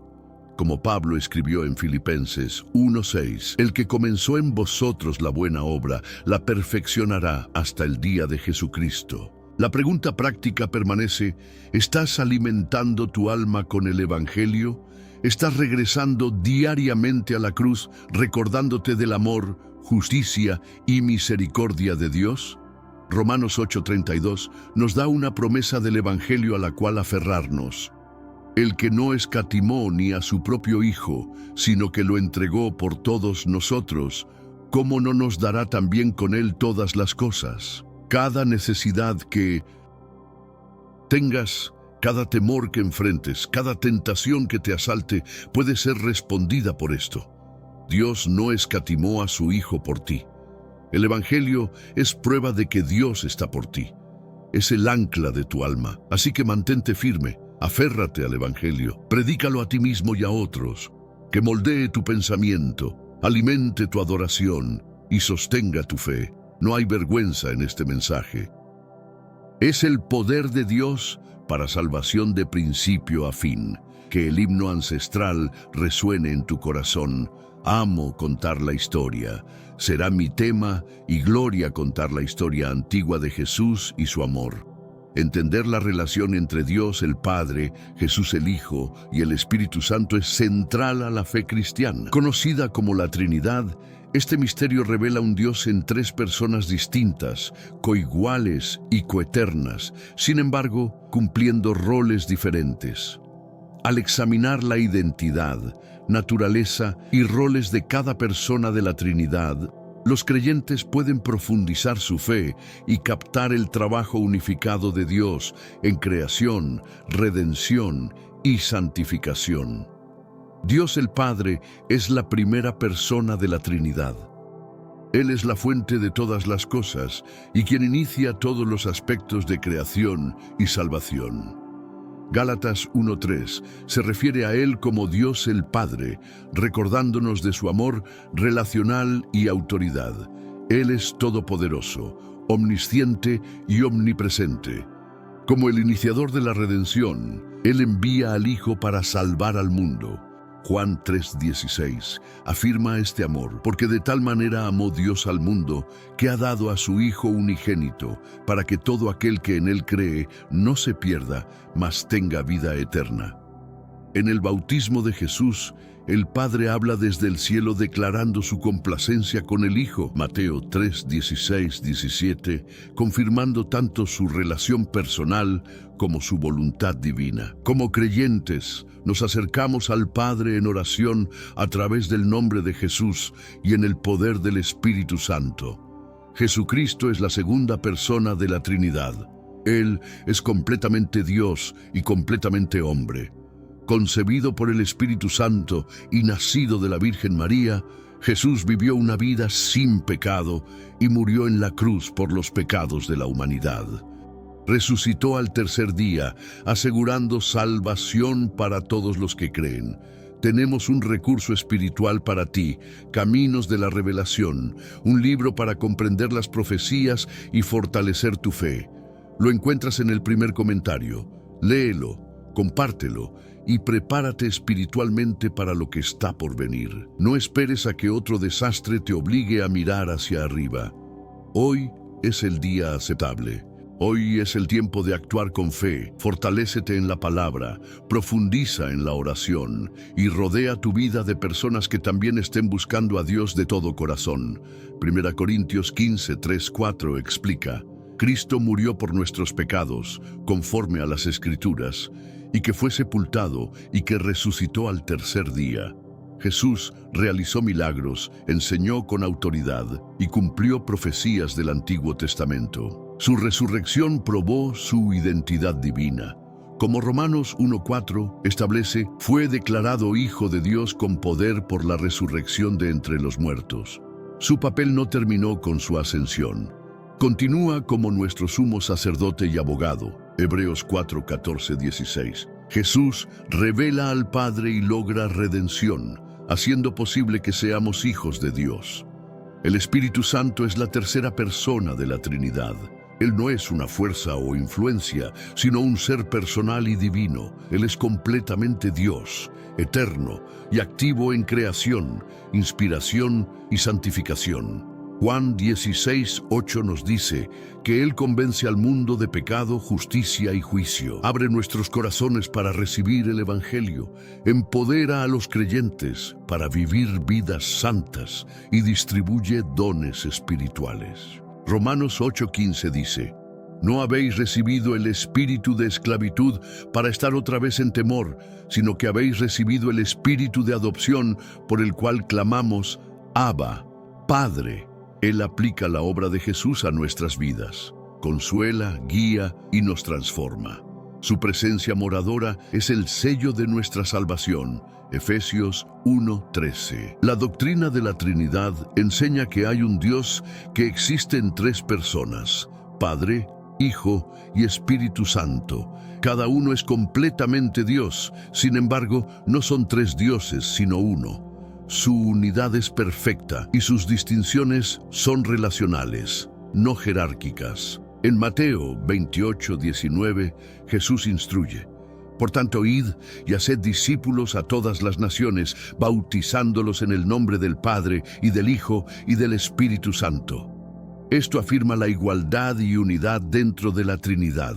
como Pablo escribió en Filipenses 1:6, el que comenzó en vosotros la buena obra, la perfeccionará hasta el día de Jesucristo. La pregunta práctica permanece: ¿estás alimentando tu alma con el Evangelio? ¿Estás regresando diariamente a la cruz, recordándote del amor, justicia y misericordia de Dios? Romanos 8:32 nos da una promesa del Evangelio a la cual aferrarnos. El que no escatimó ni a su propio Hijo, sino que lo entregó por todos nosotros, ¿cómo no nos dará también con él todas las cosas? Cada necesidad que tengas, cada temor que enfrentes, cada tentación que te asalte, puede ser respondida por esto. Dios no escatimó a su Hijo por ti. El Evangelio es prueba de que Dios está por ti. Es el ancla de tu alma, así que mantente firme, aférrate al Evangelio, predícalo a ti mismo y a otros, que moldee tu pensamiento, alimente tu adoración y sostenga tu fe. No hay vergüenza en este mensaje. Es el poder de Dios para salvación de principio a fin. Que el himno ancestral resuene en tu corazón. Amo contar la historia. Será mi tema y gloria contar la historia antigua de Jesús y su amor. Entender la relación entre Dios el Padre, Jesús el Hijo y el Espíritu Santo es central a la fe cristiana. Conocida como la Trinidad, este misterio revela un Dios en tres personas distintas, coiguales y coeternas, sin embargo, cumpliendo roles diferentes. Al examinar la identidad, naturaleza y roles de cada persona de la Trinidad, los creyentes pueden profundizar su fe y captar el trabajo unificado de Dios en creación, redención y santificación. Dios el Padre es la primera persona de la Trinidad. Él es la fuente de todas las cosas y quien inicia todos los aspectos de creación y salvación. Gálatas 1:3 se refiere a Él como Dios el Padre, recordándonos de su amor relacional y autoridad. Él es todopoderoso, omnisciente y omnipresente. Como el iniciador de la redención, Él envía al Hijo para salvar al mundo. Juan 3:16 afirma este amor, porque de tal manera amó Dios al mundo, que ha dado a su Hijo unigénito, para que todo aquel que en Él cree no se pierda, mas tenga vida eterna. En el bautismo de Jesús, el Padre habla desde el cielo declarando su complacencia con el Hijo, Mateo 3:16-17, confirmando tanto su relación personal como su voluntad divina. Como creyentes, nos acercamos al Padre en oración a través del nombre de Jesús y en el poder del Espíritu Santo. Jesucristo es la segunda persona de la Trinidad. Él es completamente Dios y completamente hombre. Concebido por el Espíritu Santo y nacido de la Virgen María, Jesús vivió una vida sin pecado y murió en la cruz por los pecados de la humanidad. Resucitó al tercer día, asegurando salvación para todos los que creen. Tenemos un recurso espiritual para ti, Caminos de la Revelación, un libro para comprender las profecías y fortalecer tu fe. Lo encuentras en el primer comentario. Léelo, compártelo y prepárate espiritualmente para lo que está por venir. No esperes a que otro desastre te obligue a mirar hacia arriba. Hoy es el día aceptable. Hoy es el tiempo de actuar con fe. Fortalécete en la palabra, profundiza en la oración y rodea tu vida de personas que también estén buscando a Dios de todo corazón. 1 Corintios 15:3-4 explica: Cristo murió por nuestros pecados, conforme a las Escrituras, y que fue sepultado y que resucitó al tercer día. Jesús realizó milagros, enseñó con autoridad y cumplió profecías del Antiguo Testamento. Su resurrección probó su identidad divina. Como Romanos 1:4 establece, fue declarado Hijo de Dios con poder por la resurrección de entre los muertos. Su papel no terminó con su ascensión. Continúa como nuestro sumo sacerdote y abogado. Hebreos 4:14-16. Jesús revela al Padre y logra redención, haciendo posible que seamos hijos de Dios. El Espíritu Santo es la tercera persona de la Trinidad. Él no es una fuerza o influencia, sino un ser personal y divino. Él es completamente Dios, eterno y activo en creación, inspiración y santificación. Juan 16:8 nos dice que Él convence al mundo de pecado, justicia y juicio. Abre nuestros corazones para recibir el Evangelio, empodera a los creyentes para vivir vidas santas y distribuye dones espirituales. Romanos 8:15 dice: No habéis recibido el espíritu de esclavitud para estar otra vez en temor, sino que habéis recibido el espíritu de adopción por el cual clamamos, Abba, Padre. Él aplica la obra de Jesús a nuestras vidas, consuela, guía y nos transforma. Su presencia moradora es el sello de nuestra salvación. Efesios 1:13. La doctrina de la Trinidad enseña que hay un Dios que existe en tres personas: Padre, Hijo y Espíritu Santo. Cada uno es completamente Dios, sin embargo, no son tres dioses, sino uno. Su unidad es perfecta y sus distinciones son relacionales, no jerárquicas. En Mateo 28:19, Jesús instruye: Por tanto, id y haced discípulos a todas las naciones, bautizándolos en el nombre del Padre y del Hijo y del Espíritu Santo. Esto afirma la igualdad y unidad dentro de la Trinidad.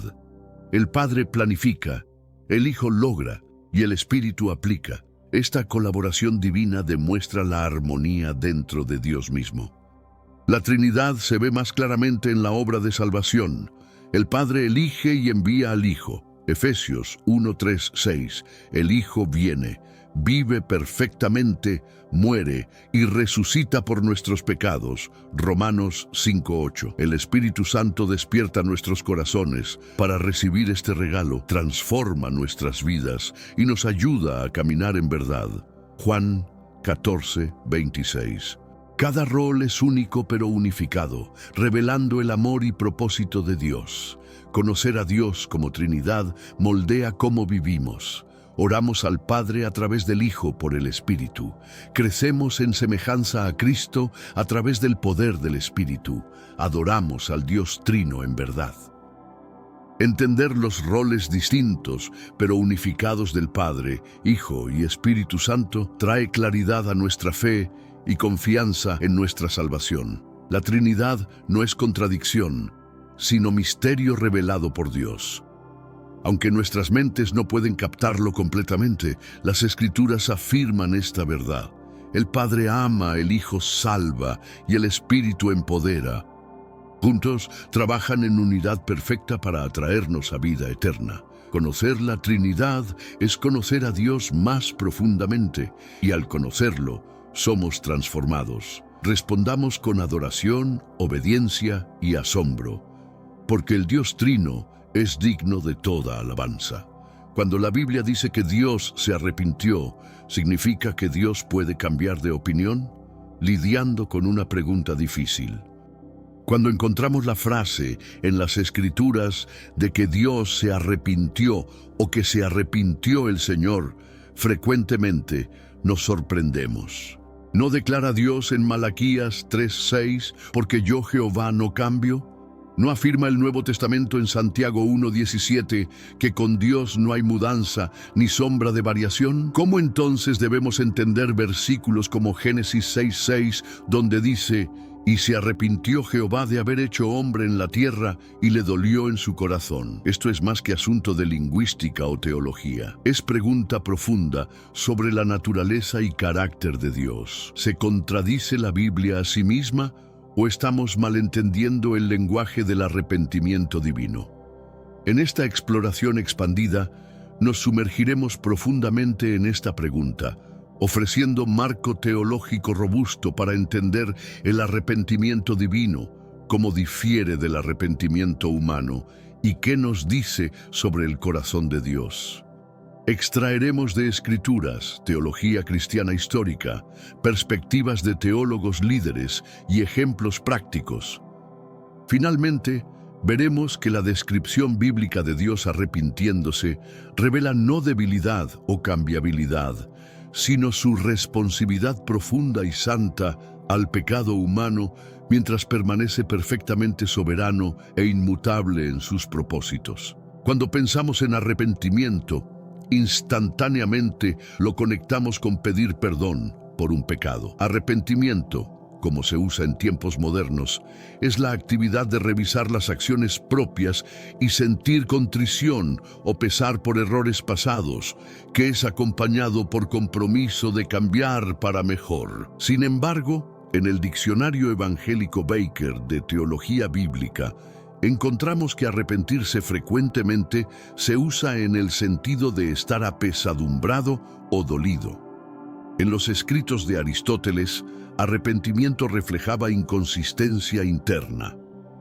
El Padre planifica, el Hijo logra y el Espíritu aplica. Esta colaboración divina demuestra la armonía dentro de Dios mismo. La Trinidad se ve más claramente en la obra de salvación. El Padre elige y envía al Hijo. Efesios 1:3-6. El Hijo viene, vive perfectamente, muere y resucita por nuestros pecados. Romanos 5:8. El Espíritu Santo despierta nuestros corazones para recibir este regalo, transforma nuestras vidas y nos ayuda a caminar en verdad. Juan 14:26. Cada rol es único pero unificado, revelando el amor y propósito de Dios. Conocer a Dios como Trinidad moldea cómo vivimos. Oramos al Padre a través del Hijo por el Espíritu. Crecemos en semejanza a Cristo a través del poder del Espíritu. Adoramos al Dios Trino en verdad. Entender los roles distintos, pero unificados del Padre, Hijo y Espíritu Santo trae claridad a nuestra fe y confianza en nuestra salvación. La Trinidad no es contradicción, sino misterio revelado por Dios. Aunque nuestras mentes no pueden captarlo completamente, las Escrituras afirman esta verdad. El Padre ama, el Hijo salva y el Espíritu empodera. Juntos trabajan en unidad perfecta para atraernos a vida eterna. Conocer la Trinidad es conocer a Dios más profundamente, y al conocerlo, somos transformados. Respondamos con adoración, obediencia y asombro, porque el Dios Trino es digno de toda alabanza. Cuando la Biblia dice que Dios se arrepintió, ¿significa que Dios puede cambiar de opinión? Lidiando con una pregunta difícil. Cuando encontramos la frase en las Escrituras de que Dios se arrepintió o que se arrepintió el Señor, frecuentemente nos sorprendemos. ¿No declara Dios en Malaquías 3:6, porque yo Jehová no cambio? ¿No afirma el Nuevo Testamento en Santiago 1:17 que con Dios no hay mudanza ni sombra de variación? ¿Cómo entonces debemos entender versículos como Génesis 6:6, donde dice: Y se arrepintió Jehová de haber hecho hombre en la tierra, y le dolió en su corazón? Esto es más que asunto de lingüística o teología. Es pregunta profunda sobre la naturaleza y carácter de Dios. ¿Se contradice la Biblia a sí misma o estamos malentendiendo el lenguaje del arrepentimiento divino? En esta exploración expandida, nos sumergiremos profundamente en esta pregunta, ofreciendo marco teológico robusto para entender el arrepentimiento divino, cómo difiere del arrepentimiento humano y qué nos dice sobre el corazón de Dios. Extraeremos de Escrituras, teología cristiana histórica, perspectivas de teólogos líderes y ejemplos prácticos. Finalmente, veremos que la descripción bíblica de Dios arrepintiéndose revela no debilidad o cambiabilidad, sino su responsividad profunda y santa al pecado humano mientras permanece perfectamente soberano e inmutable en sus propósitos. Cuando pensamos en arrepentimiento, instantáneamente lo conectamos con pedir perdón por un pecado. Arrepentimiento, como se usa en tiempos modernos, es la actividad de revisar las acciones propias y sentir contrición o pesar por errores pasados, que es acompañado por compromiso de cambiar para mejor. Sin embargo, en el Diccionario Evangélico Baker de Teología Bíblica, encontramos que arrepentirse frecuentemente se usa en el sentido de estar apesadumbrado o dolido. En los escritos de Aristóteles, arrepentimiento reflejaba inconsistencia interna.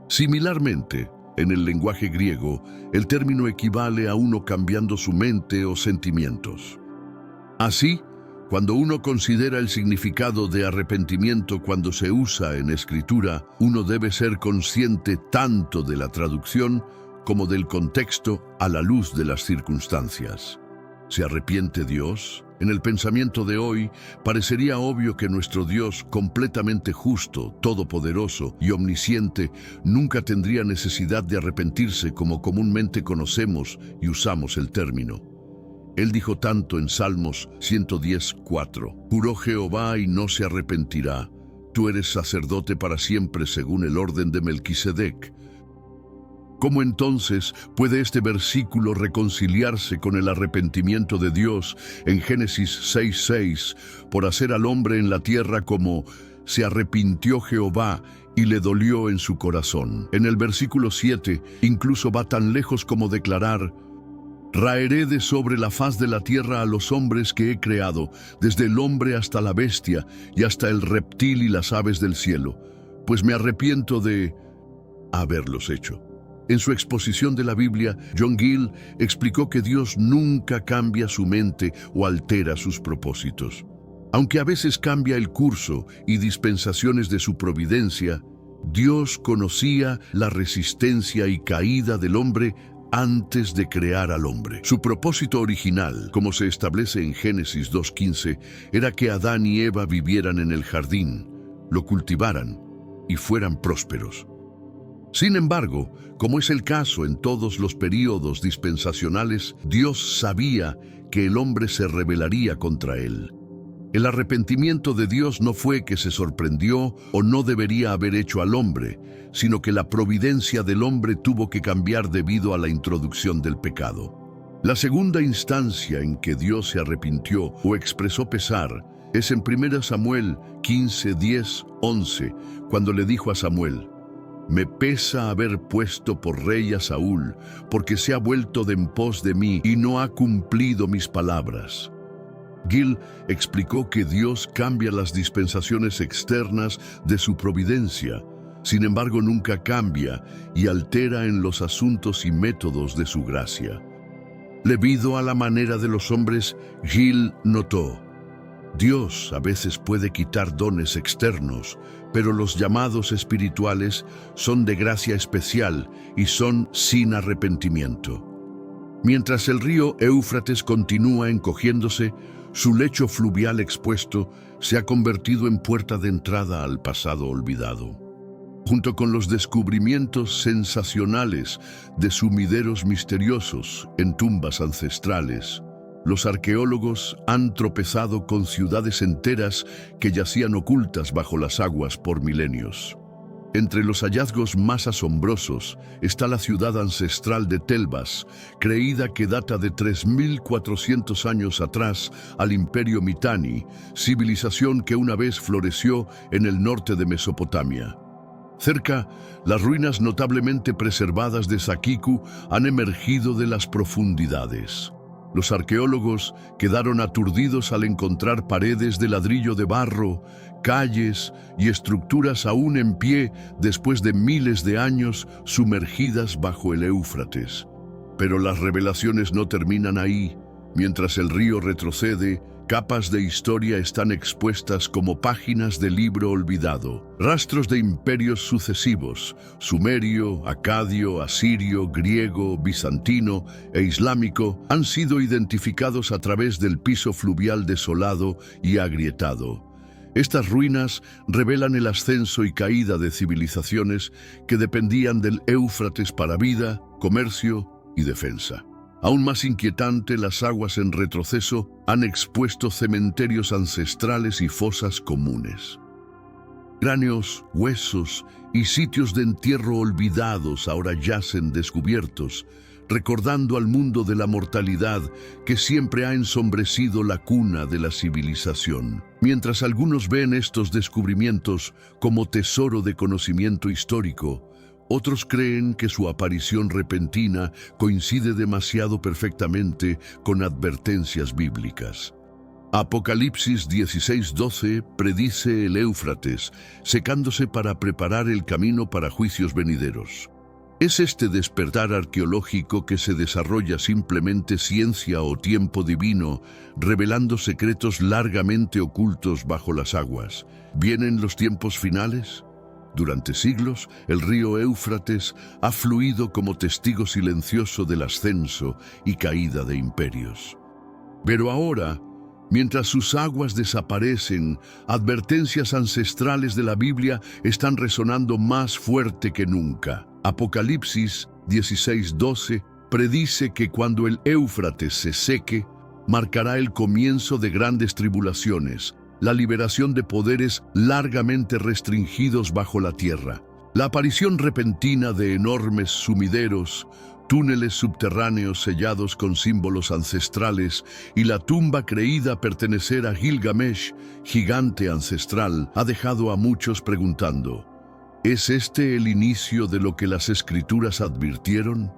Similarmente, en el lenguaje griego, el término equivale a uno cambiando su mente o sentimientos. Así, cuando uno considera el significado de arrepentimiento cuando se usa en escritura, uno debe ser consciente tanto de la traducción como del contexto a la luz de las circunstancias. ¿Se arrepiente Dios? En el pensamiento de hoy, parecería obvio que nuestro Dios, completamente justo, todopoderoso y omnisciente, nunca tendría necesidad de arrepentirse como comúnmente conocemos y usamos el término. Él dijo tanto en Salmos 110:4. Juró Jehová y no se arrepentirá. Tú eres sacerdote para siempre según el orden de Melquisedec. ¿Cómo entonces puede este versículo reconciliarse con el arrepentimiento de Dios en Génesis 6:6 por hacer al hombre en la tierra como se arrepintió Jehová y le dolió en su corazón? En el versículo 7 incluso va tan lejos como declarar: raeré de sobre la faz de la tierra a los hombres que he creado, desde el hombre hasta la bestia y hasta el reptil y las aves del cielo, pues me arrepiento de haberlos hecho. En su exposición de la Biblia, John Gill explicó que Dios nunca cambia su mente o altera sus propósitos. Aunque a veces cambia el curso y dispensaciones de su providencia, Dios conocía la resistencia y caída del hombre antes de crear al hombre. Su propósito original, como se establece en Génesis 2:15, era que Adán y Eva vivieran en el jardín, lo cultivaran y fueran prósperos. Sin embargo, como es el caso en todos los períodos dispensacionales, Dios sabía que el hombre se rebelaría contra él. El arrepentimiento de Dios no fue que se sorprendió o no debería haber hecho al hombre, sino que la providencia del hombre tuvo que cambiar debido a la introducción del pecado. La segunda instancia en que Dios se arrepintió o expresó pesar es en 1 Samuel 15:10-11, cuando le dijo a Samuel: me pesa haber puesto por rey a Saúl, porque se ha vuelto de en pos de mí y no ha cumplido mis palabras. Gill explicó que Dios cambia las dispensaciones externas de su providencia, sin embargo nunca cambia y altera en los asuntos y métodos de su gracia. Debido a la manera de los hombres, Gill notó: Dios a veces puede quitar dones externos, pero los llamados espirituales son de gracia especial y son sin arrepentimiento. Mientras el río Éufrates continúa encogiéndose, su lecho fluvial expuesto se ha convertido en puerta de entrada al pasado olvidado. Junto con los descubrimientos sensacionales de sumideros misteriosos en tumbas ancestrales, los arqueólogos han tropezado con ciudades enteras que yacían ocultas bajo las aguas por milenios. Entre los hallazgos más asombrosos está la ciudad ancestral de Telbas, creída que data de 3.400 años atrás al Imperio Mitanni, civilización que una vez floreció en el norte de Mesopotamia. Cerca, las ruinas notablemente preservadas de Saqiku han emergido de las profundidades. Los arqueólogos quedaron aturdidos al encontrar paredes de ladrillo de barro, calles y estructuras aún en pie después de miles de años sumergidas bajo el Éufrates. Pero las revelaciones no terminan ahí. Mientras el río retrocede, capas de historia están expuestas como páginas de libro olvidado. Rastros de imperios sucesivos, sumerio, acadio, asirio, griego, bizantino e islámico, han sido identificados a través del piso fluvial desolado y agrietado. Estas ruinas revelan el ascenso y caída de civilizaciones que dependían del Éufrates para vida, comercio y defensa. Aún más inquietante, las aguas en retroceso han expuesto cementerios ancestrales y fosas comunes. Cráneos, huesos y sitios de entierro olvidados ahora yacen descubiertos, recordando al mundo de la mortalidad que siempre ha ensombrecido la cuna de la civilización. Mientras algunos ven estos descubrimientos como tesoro de conocimiento histórico, otros creen que su aparición repentina coincide demasiado perfectamente con advertencias bíblicas. Apocalipsis 16:12 predice el Éufrates, secándose para preparar el camino para juicios venideros. ¿Es este despertar arqueológico que se desarrolla simplemente ciencia o tiempo divino, revelando secretos largamente ocultos bajo las aguas? ¿Vienen los tiempos finales? Durante siglos, el río Éufrates ha fluido como testigo silencioso del ascenso y caída de imperios. Pero ahora, mientras sus aguas desaparecen, advertencias ancestrales de la Biblia están resonando más fuerte que nunca. Apocalipsis 16:12 predice que cuando el Éufrates se seque, marcará el comienzo de grandes tribulaciones, la liberación de poderes largamente restringidos bajo la tierra, la aparición repentina de enormes sumideros, túneles subterráneos sellados con símbolos ancestrales y la tumba creída pertenecer a Gilgamesh, gigante ancestral, ha dejado a muchos preguntando: ¿es este el inicio de lo que las Escrituras advirtieron?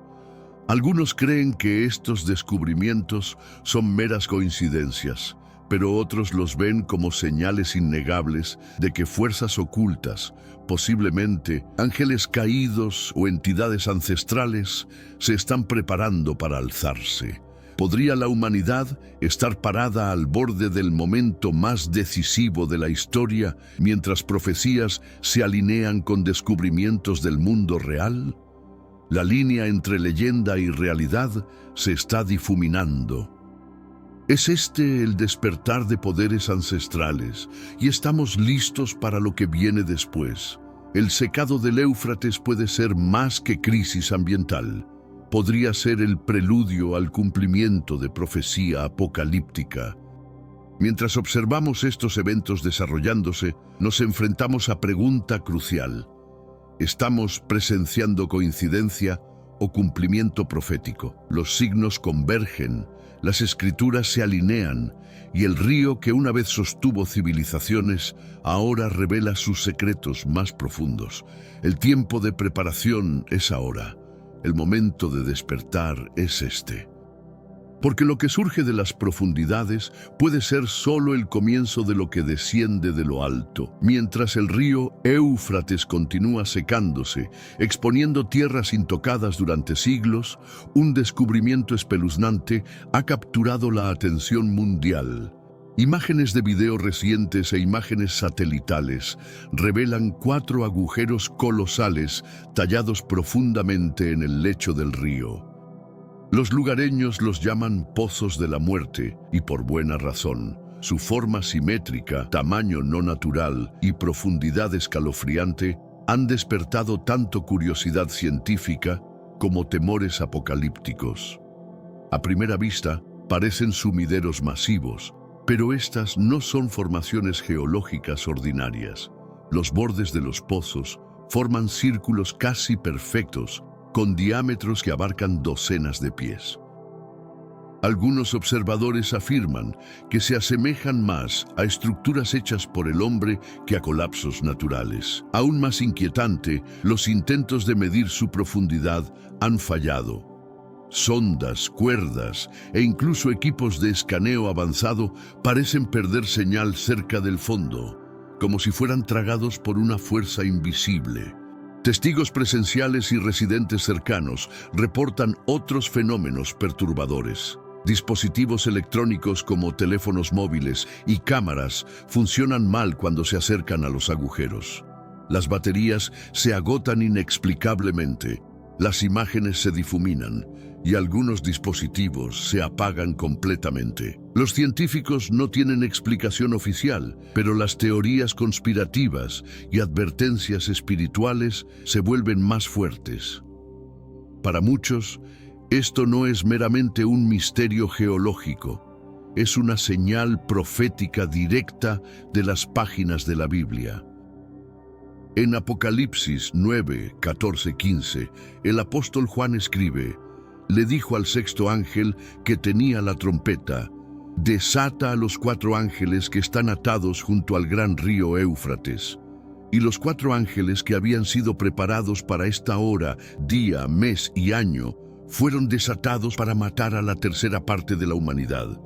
Algunos creen que estos descubrimientos son meras coincidencias, pero otros los ven como señales innegables de que fuerzas ocultas, posiblemente ángeles caídos o entidades ancestrales, se están preparando para alzarse. ¿Podría la humanidad estar parada al borde del momento más decisivo de la historia mientras profecías se alinean con descubrimientos del mundo real? La línea entre leyenda y realidad se está difuminando. ¿Es este el despertar de poderes ancestrales y estamos listos para lo que viene después? El secado del Éufrates puede ser más que crisis ambiental. Podría ser el preludio al cumplimiento de profecía apocalíptica. Mientras observamos estos eventos desarrollándose, nos enfrentamos a pregunta crucial. ¿Estamos presenciando coincidencia o cumplimiento profético? Los signos convergen, las escrituras se alinean, y el río que una vez sostuvo civilizaciones ahora revela sus secretos más profundos. El tiempo de preparación es ahora. El momento de despertar es este. Porque lo que surge de las profundidades puede ser solo el comienzo de lo que desciende de lo alto. Mientras el río Éufrates continúa secándose, exponiendo tierras intocadas durante siglos, un descubrimiento espeluznante ha capturado la atención mundial. Imágenes de video recientes e imágenes satelitales revelan 4 agujeros colosales tallados profundamente en el lecho del río. Los lugareños los llaman pozos de la muerte, y por buena razón. Su forma simétrica, tamaño no natural y profundidad escalofriante han despertado tanto curiosidad científica como temores apocalípticos. A primera vista, parecen sumideros masivos, pero estas no son formaciones geológicas ordinarias. Los bordes de los pozos forman círculos casi perfectos, con diámetros que abarcan docenas de pies. Algunos observadores afirman que se asemejan más a estructuras hechas por el hombre que a colapsos naturales. Aún más inquietante, los intentos de medir su profundidad han fallado. Sondas, cuerdas e incluso equipos de escaneo avanzado parecen perder señal cerca del fondo, como si fueran tragados por una fuerza invisible. Testigos presenciales y residentes cercanos reportan otros fenómenos perturbadores. Dispositivos electrónicos como teléfonos móviles y cámaras funcionan mal cuando se acercan a los agujeros. Las baterías se agotan inexplicablemente, las imágenes se difuminan y algunos dispositivos se apagan completamente. Los científicos no tienen explicación oficial, pero las teorías conspirativas y advertencias espirituales se vuelven más fuertes. Para muchos, esto no es meramente un misterio geológico, es una señal profética directa de las páginas de la Biblia. En Apocalipsis 9, 14, 15, el apóstol Juan escribe: le dijo al sexto ángel que tenía la trompeta: desata a los 4 ángeles que están atados junto al gran río Éufrates. Y los 4 ángeles que habían sido preparados para esta hora, día, mes y año, fueron desatados para matar a la tercera parte de la humanidad.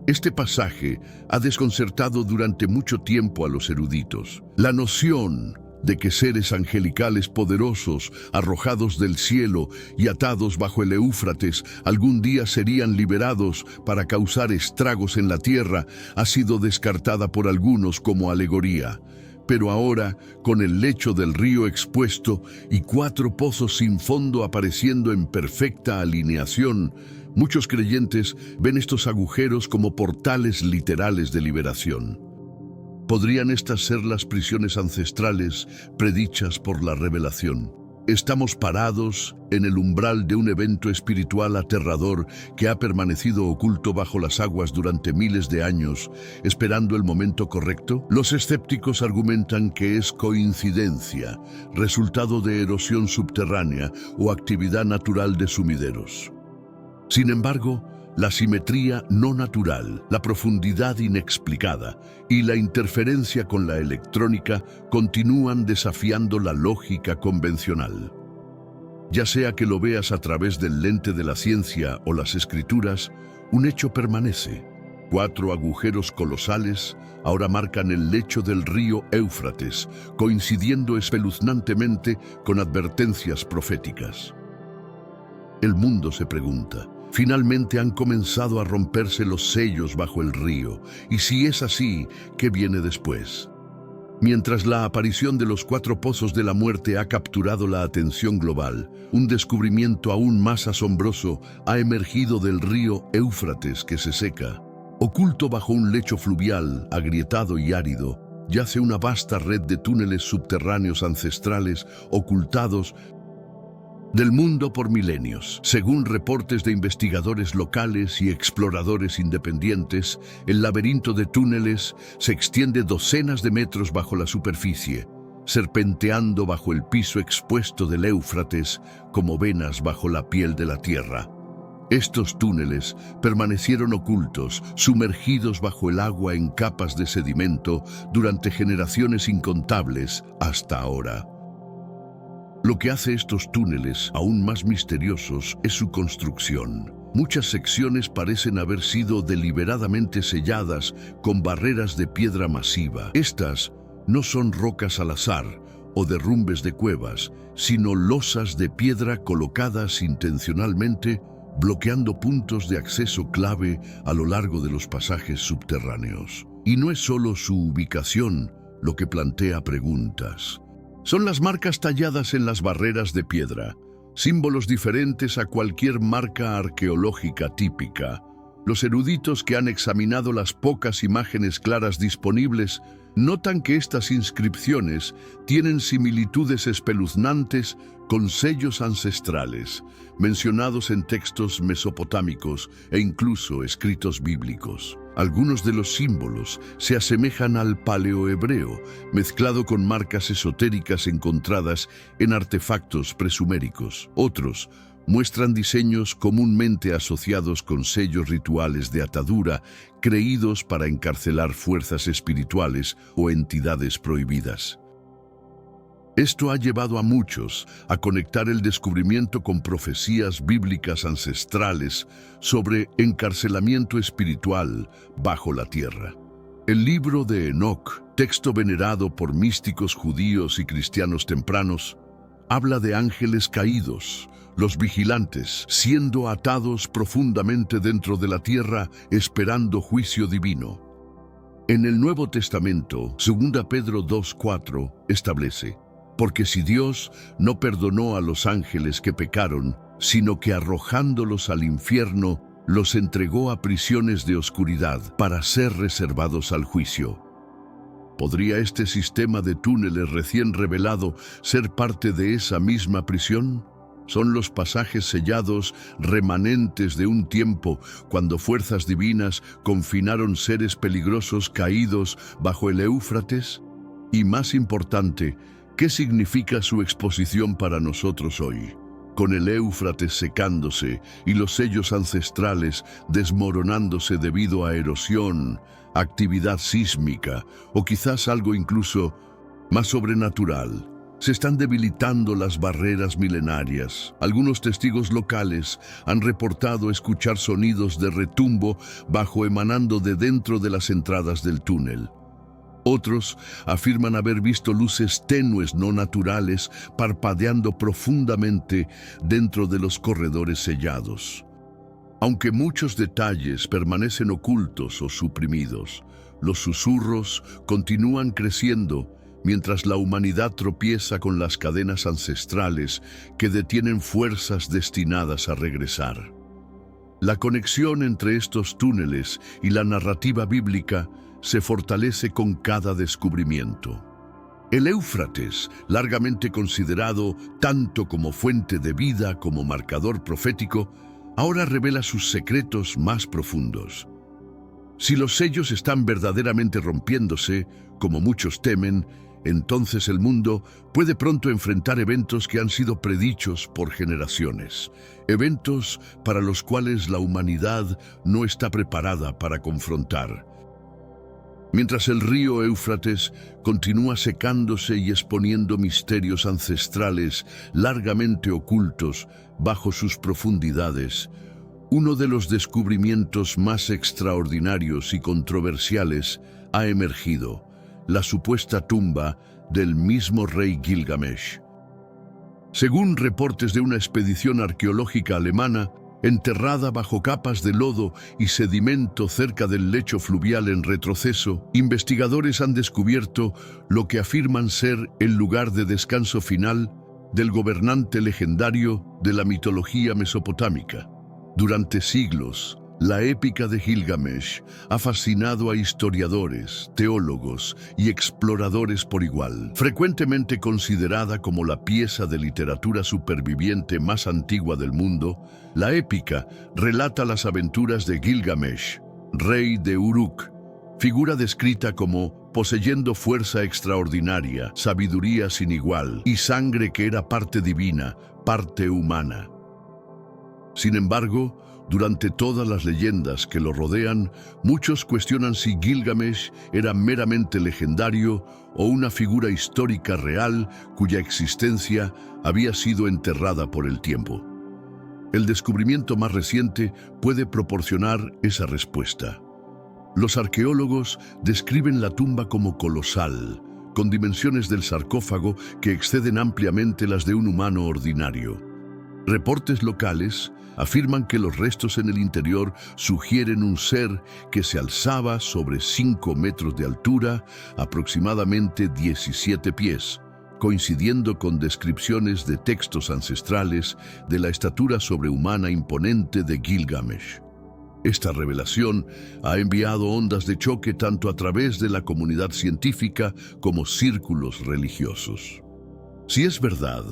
Este pasaje ha desconcertado durante mucho tiempo a los eruditos. La noción de que seres angelicales poderosos, arrojados del cielo y atados bajo el Éufrates, algún día serían liberados para causar estragos en la tierra, ha sido descartada por algunos como alegoría. Pero ahora, con el lecho del río expuesto y 4 pozos sin fondo apareciendo en perfecta alineación, muchos creyentes ven estos agujeros como portales literales de liberación. ¿Podrían estas ser las prisiones ancestrales predichas por la revelación? Estamos parados en el umbral de un evento espiritual aterrador que ha permanecido oculto bajo las aguas durante miles de años, esperando el momento correcto. Los escépticos argumentan que es coincidencia, resultado de erosión subterránea o actividad natural de sumideros. Sin embargo, la simetría no natural, la profundidad inexplicada y la interferencia con la electrónica continúan desafiando la lógica convencional. Ya sea que lo veas a través del lente de la ciencia o las escrituras, un hecho permanece. 4 agujeros colosales ahora marcan el lecho del río Éufrates, coincidiendo espeluznantemente con advertencias proféticas. El mundo se pregunta: finalmente han comenzado a romperse los sellos bajo el río, y si es así, ¿qué viene después? Mientras la aparición de los 4 pozos de la muerte ha capturado la atención global, un descubrimiento aún más asombroso ha emergido del río Éufrates que se seca. Oculto bajo un lecho fluvial, agrietado y árido, yace una vasta red de túneles subterráneos ancestrales ocultados del mundo por milenios. Según reportes de investigadores locales y exploradores independientes, el laberinto de túneles se extiende docenas de metros bajo la superficie, serpenteando bajo el piso expuesto del Éufrates como venas bajo la piel de la tierra. Estos túneles permanecieron ocultos, sumergidos bajo el agua en capas de sedimento durante generaciones incontables hasta ahora. Lo que hace estos túneles aún más misteriosos es su construcción. Muchas secciones parecen haber sido deliberadamente selladas con barreras de piedra masiva. Estas no son rocas al azar o derrumbes de cuevas, sino losas de piedra colocadas intencionalmente, bloqueando puntos de acceso clave a lo largo de los pasajes subterráneos. Y no es solo su ubicación lo que plantea preguntas. Son las marcas talladas en las barreras de piedra, símbolos diferentes a cualquier marca arqueológica típica. Los eruditos que han examinado las pocas imágenes claras disponibles notan que estas inscripciones tienen similitudes espeluznantes con sellos ancestrales, mencionados en textos mesopotámicos e incluso escritos bíblicos. Algunos de los símbolos se asemejan al paleohebreo, mezclado con marcas esotéricas encontradas en artefactos presuméricos. Otros muestran diseños comúnmente asociados con sellos rituales de atadura, creídos para encarcelar fuerzas espirituales o entidades prohibidas. Esto ha llevado a muchos a conectar el descubrimiento con profecías bíblicas ancestrales sobre encarcelamiento espiritual bajo la tierra. El libro de Enoc, texto venerado por místicos judíos y cristianos tempranos, habla de ángeles caídos, los vigilantes, siendo atados profundamente dentro de la tierra, esperando juicio divino. En el Nuevo Testamento, 2 Pedro 2:4, establece: porque si Dios no perdonó a los ángeles que pecaron, sino que arrojándolos al infierno, los entregó a prisiones de oscuridad para ser reservados al juicio. ¿Podría este sistema de túneles recién revelado ser parte de esa misma prisión? Son los pasajes sellados remanentes de un tiempo cuando fuerzas divinas confinaron seres peligrosos caídos bajo el Éufrates. Y más importante, ¿qué significa su exposición para nosotros hoy? Con el Éufrates secándose y los sellos ancestrales desmoronándose debido a erosión, actividad sísmica o quizás algo incluso más sobrenatural. Se están debilitando las barreras milenarias. Algunos testigos locales han reportado escuchar sonidos de retumbo bajo emanando de dentro de las entradas del túnel. Otros afirman haber visto luces tenues no naturales parpadeando profundamente dentro de los corredores sellados. Aunque muchos detalles permanecen ocultos o suprimidos, los susurros continúan creciendo mientras la humanidad tropieza con las cadenas ancestrales que detienen fuerzas destinadas a regresar. La conexión entre estos túneles y la narrativa bíblica se fortalece con cada descubrimiento. El Éufrates, largamente considerado tanto como fuente de vida como marcador profético, ahora revela sus secretos más profundos. Si los sellos están verdaderamente rompiéndose, como muchos temen, entonces el mundo puede pronto enfrentar eventos que han sido predichos por generaciones, eventos para los cuales la humanidad no está preparada para confrontar. Mientras el río Éufrates continúa secándose y exponiendo misterios ancestrales largamente ocultos bajo sus profundidades, uno de los descubrimientos más extraordinarios y controversiales ha emergido: la supuesta tumba del mismo rey Gilgamesh. Según reportes de una expedición arqueológica alemana, enterrada bajo capas de lodo y sedimento cerca del lecho fluvial en retroceso, investigadores han descubierto lo que afirman ser el lugar de descanso final del gobernante legendario de la mitología mesopotámica. Durante siglos, la épica de Gilgamesh ha fascinado a historiadores, teólogos y exploradores por igual. Frecuentemente considerada como la pieza de literatura superviviente más antigua del mundo, la épica relata las aventuras de Gilgamesh, rey de Uruk, figura descrita como poseyendo fuerza extraordinaria, sabiduría sin igual y sangre que era parte divina, parte humana. Sin embargo, durante todas las leyendas que lo rodean, muchos cuestionan si Gilgamesh era meramente legendario o una figura histórica real cuya existencia había sido enterrada por el tiempo. El descubrimiento más reciente puede proporcionar esa respuesta. Los arqueólogos describen la tumba como colosal, con dimensiones del sarcófago que exceden ampliamente las de un humano ordinario. Reportes locales afirman que los restos en el interior sugieren un ser que se alzaba sobre 5 metros de altura, aproximadamente 17 pies, coincidiendo con descripciones de textos ancestrales de la estatura sobrehumana imponente de Gilgamesh. Esta revelación ha enviado ondas de choque tanto a través de la comunidad científica como círculos religiosos. Si es verdad,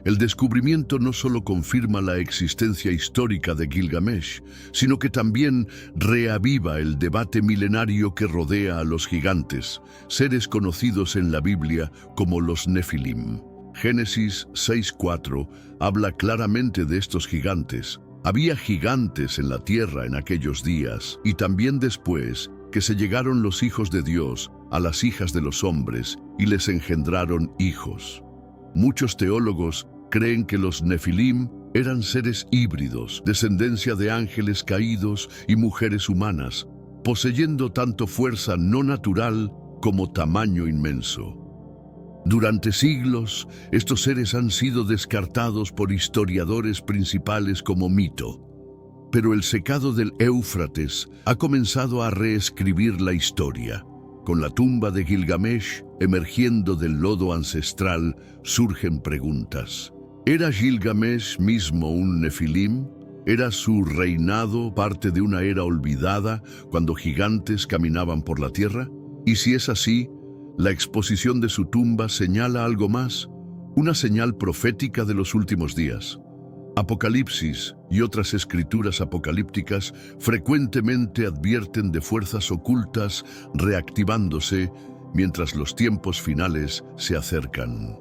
el descubrimiento no solo confirma la existencia histórica de Gilgamesh, sino que también reaviva el debate milenario que rodea a los gigantes, seres conocidos en la Biblia como los Nefilim. Génesis 6:4 habla claramente de estos gigantes. Había gigantes en la tierra en aquellos días, y también después que se llegaron los hijos de Dios a las hijas de los hombres y les engendraron hijos. Muchos teólogos creen que los Nefilim eran seres híbridos, descendencia de ángeles caídos y mujeres humanas, poseyendo tanto fuerza no natural como tamaño inmenso. Durante siglos, estos seres han sido descartados por historiadores principales como mito. Pero el secado del Éufrates ha comenzado a reescribir la historia. Con la tumba de Gilgamesh emergiendo del lodo ancestral, surgen preguntas. ¿Era Gilgamesh mismo un Nefilim? ¿Era su reinado parte de una era olvidada cuando gigantes caminaban por la tierra? Y si es así, la exposición de su tumba señala algo más, una señal profética de los últimos días. Apocalipsis y otras escrituras apocalípticas frecuentemente advierten de fuerzas ocultas reactivándose mientras los tiempos finales se acercan.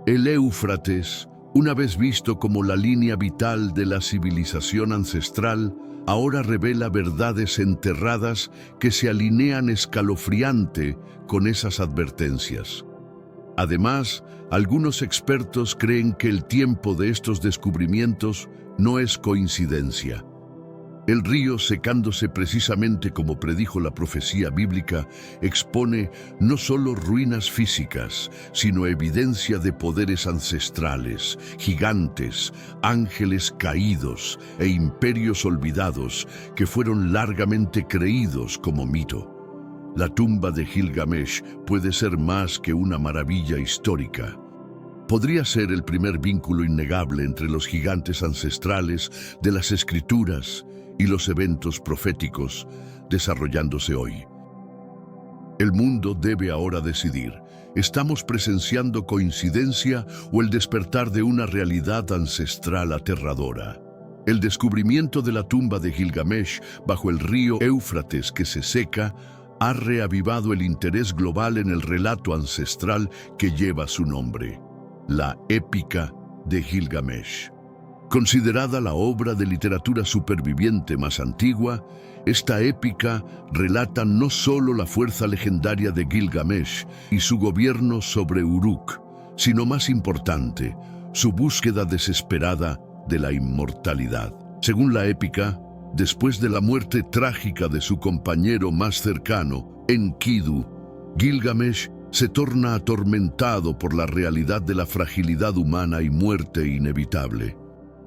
El Éufrates, una vez visto como la línea vital de la civilización ancestral, ahora revela verdades enterradas que se alinean escalofriante con esas advertencias. Además, algunos expertos creen que el tiempo de estos descubrimientos no es coincidencia. El río, secándose precisamente como predijo la profecía bíblica, expone no solo ruinas físicas, sino evidencia de poderes ancestrales, gigantes, ángeles caídos e imperios olvidados que fueron largamente creídos como mito. La tumba de Gilgamesh puede ser más que una maravilla histórica. Podría ser el primer vínculo innegable entre los gigantes ancestrales de las escrituras y los eventos proféticos desarrollándose hoy. El mundo debe ahora decidir, ¿estamos presenciando coincidencia o el despertar de una realidad ancestral aterradora? El descubrimiento de la tumba de Gilgamesh bajo el río Éufrates que se seca ha reavivado el interés global en el relato ancestral que lleva su nombre, la Épica de Gilgamesh. Considerada la obra de literatura superviviente más antigua, esta épica relata no solo la fuerza legendaria de Gilgamesh y su gobierno sobre Uruk, sino más importante, su búsqueda desesperada de la inmortalidad. Según la épica, después de la muerte trágica de su compañero más cercano, Enkidu, Gilgamesh se torna atormentado por la realidad de la fragilidad humana y muerte inevitable.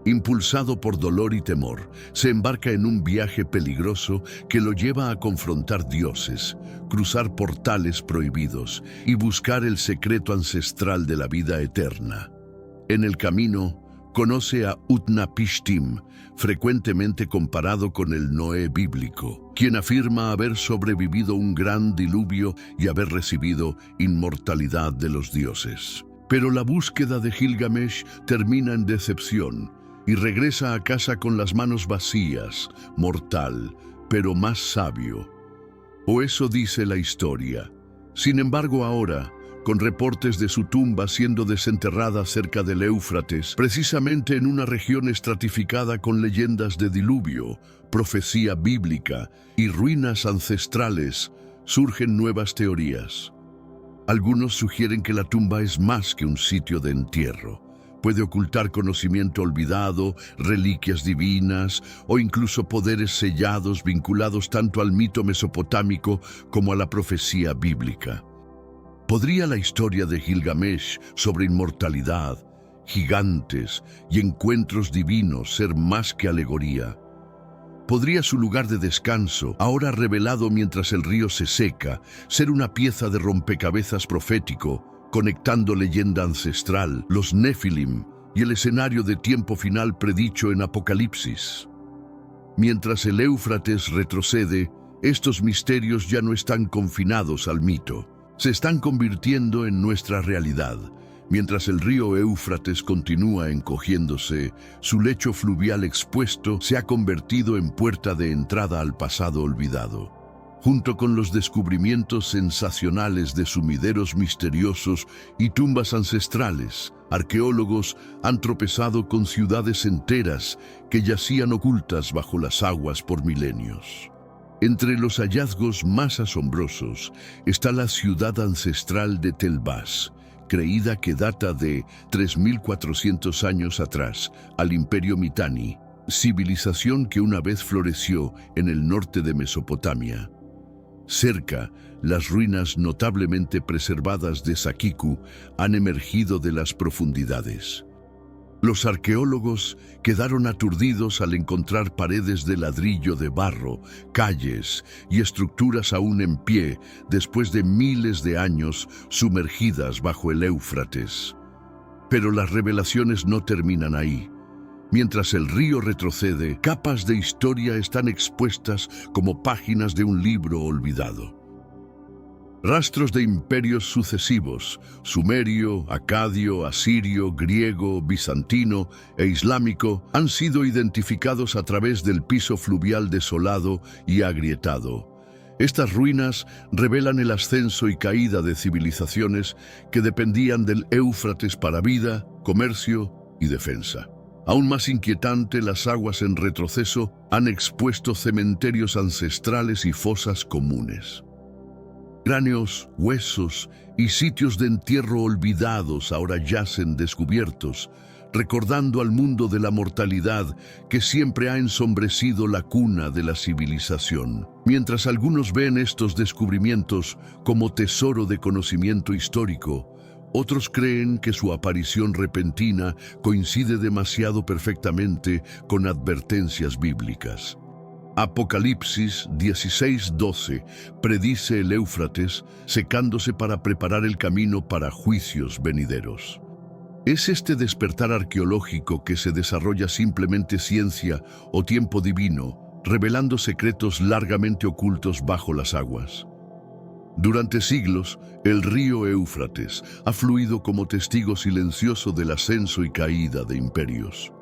Impulsado por dolor y temor, se embarca en un viaje peligroso que lo lleva a confrontar dioses, cruzar portales prohibidos y buscar el secreto ancestral de la vida eterna. En el camino, conoce a Utnapishtim, frecuentemente comparado con el Noé bíblico, quien afirma haber sobrevivido un gran diluvio y haber recibido inmortalidad de los dioses. Pero la búsqueda de Gilgamesh termina en decepción y regresa a casa con las manos vacías, mortal, pero más sabio. O eso dice la historia. Sin embargo, ahora, con reportes de su tumba siendo desenterrada cerca del Éufrates, precisamente en una región estratificada con leyendas de diluvio, profecía bíblica y ruinas ancestrales, surgen nuevas teorías. Algunos sugieren que la tumba es más que un sitio de entierro. Puede ocultar conocimiento olvidado, reliquias divinas o incluso poderes sellados vinculados tanto al mito mesopotámico como a la profecía bíblica. ¿Podría la historia de Gilgamesh sobre inmortalidad, gigantes y encuentros divinos ser más que alegoría? ¿Podría su lugar de descanso, ahora revelado mientras el río se seca, ser una pieza de rompecabezas profético, conectando leyenda ancestral, los Nefilim y el escenario de tiempo final predicho en Apocalipsis? Mientras el Éufrates retrocede, estos misterios ya no están confinados al mito. Se están convirtiendo en nuestra realidad. Mientras el río Éufrates continúa encogiéndose, su lecho fluvial expuesto se ha convertido en puerta de entrada al pasado olvidado. Junto con los descubrimientos sensacionales de sumideros misteriosos y tumbas ancestrales, arqueólogos han tropezado con ciudades enteras que yacían ocultas bajo las aguas por milenios. Entre los hallazgos más asombrosos está la ciudad ancestral de Tel Bas, creída que data de 3.400 años atrás, al Imperio Mitanni, civilización que una vez floreció en el norte de Mesopotamia. Cerca, las ruinas notablemente preservadas de Sakiku han emergido de las profundidades. Los arqueólogos quedaron aturdidos al encontrar paredes de ladrillo de barro, calles y estructuras aún en pie después de miles de años sumergidas bajo el Éufrates. Pero las revelaciones no terminan ahí. Mientras el río retrocede, capas de historia están expuestas como páginas de un libro olvidado. Rastros de imperios sucesivos, sumerio, acadio, asirio, griego, bizantino e islámico, han sido identificados a través del piso fluvial desolado y agrietado. Estas ruinas revelan el ascenso y caída de civilizaciones que dependían del Éufrates para vida, comercio y defensa. Aún más inquietante, las aguas en retroceso han expuesto cementerios ancestrales y fosas comunes. Cráneos, huesos y sitios de entierro olvidados ahora yacen descubiertos, recordando al mundo de la mortalidad que siempre ha ensombrecido la cuna de la civilización. Mientras algunos ven estos descubrimientos como tesoro de conocimiento histórico, otros creen que su aparición repentina coincide demasiado perfectamente con advertencias bíblicas. Apocalipsis 16:12 predice el Éufrates secándose para preparar el camino para juicios venideros. ¿Es este despertar arqueológico que se desarrolla simplemente ciencia o tiempo divino, revelando secretos largamente ocultos bajo las aguas? Durante siglos, el río Éufrates ha fluido como testigo silencioso del ascenso y caída de imperios.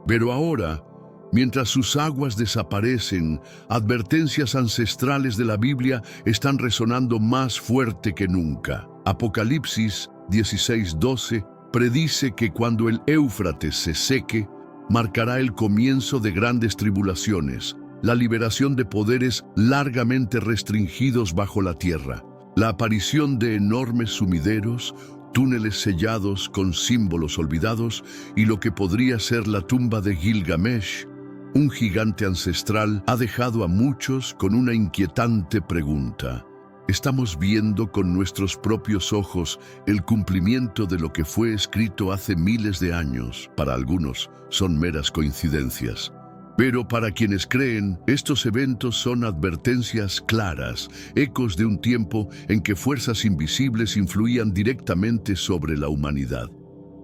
Pero ahora, mientras sus aguas desaparecen, advertencias ancestrales de la Biblia están resonando más fuerte que nunca. Apocalipsis 16:12 predice que cuando el Éufrates se seque, marcará el comienzo de grandes tribulaciones, la liberación de poderes largamente restringidos bajo la tierra, la aparición de enormes sumideros, túneles sellados con símbolos olvidados y lo que podría ser la tumba de Gilgamesh. Un gigante ancestral ha dejado a muchos con una inquietante pregunta. ¿Estamos viendo con nuestros propios ojos el cumplimiento de lo que fue escrito hace miles de años? Para algunos son meras coincidencias. Pero para quienes creen, estos eventos son advertencias claras, ecos de un tiempo en que fuerzas invisibles influían directamente sobre la humanidad.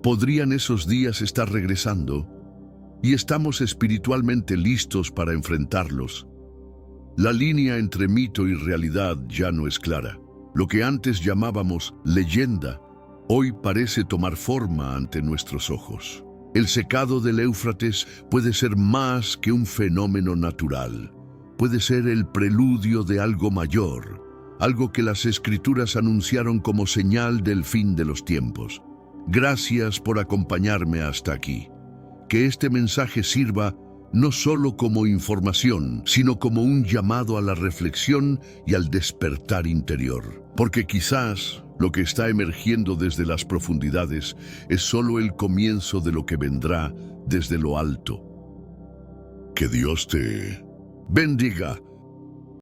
¿Podrían esos días estar regresando? ¿Y estamos espiritualmente listos para enfrentarlos? La línea entre mito y realidad ya no es clara. Lo que antes llamábamos leyenda, hoy parece tomar forma ante nuestros ojos. El secado del Éufrates puede ser más que un fenómeno natural. Puede ser el preludio de algo mayor, algo que las Escrituras anunciaron como señal del fin de los tiempos. Gracias por acompañarme hasta aquí. Que este mensaje sirva no solo como información, sino como un llamado a la reflexión y al despertar interior. Porque quizás lo que está emergiendo desde las profundidades es solo el comienzo de lo que vendrá desde lo alto. Que Dios te bendiga.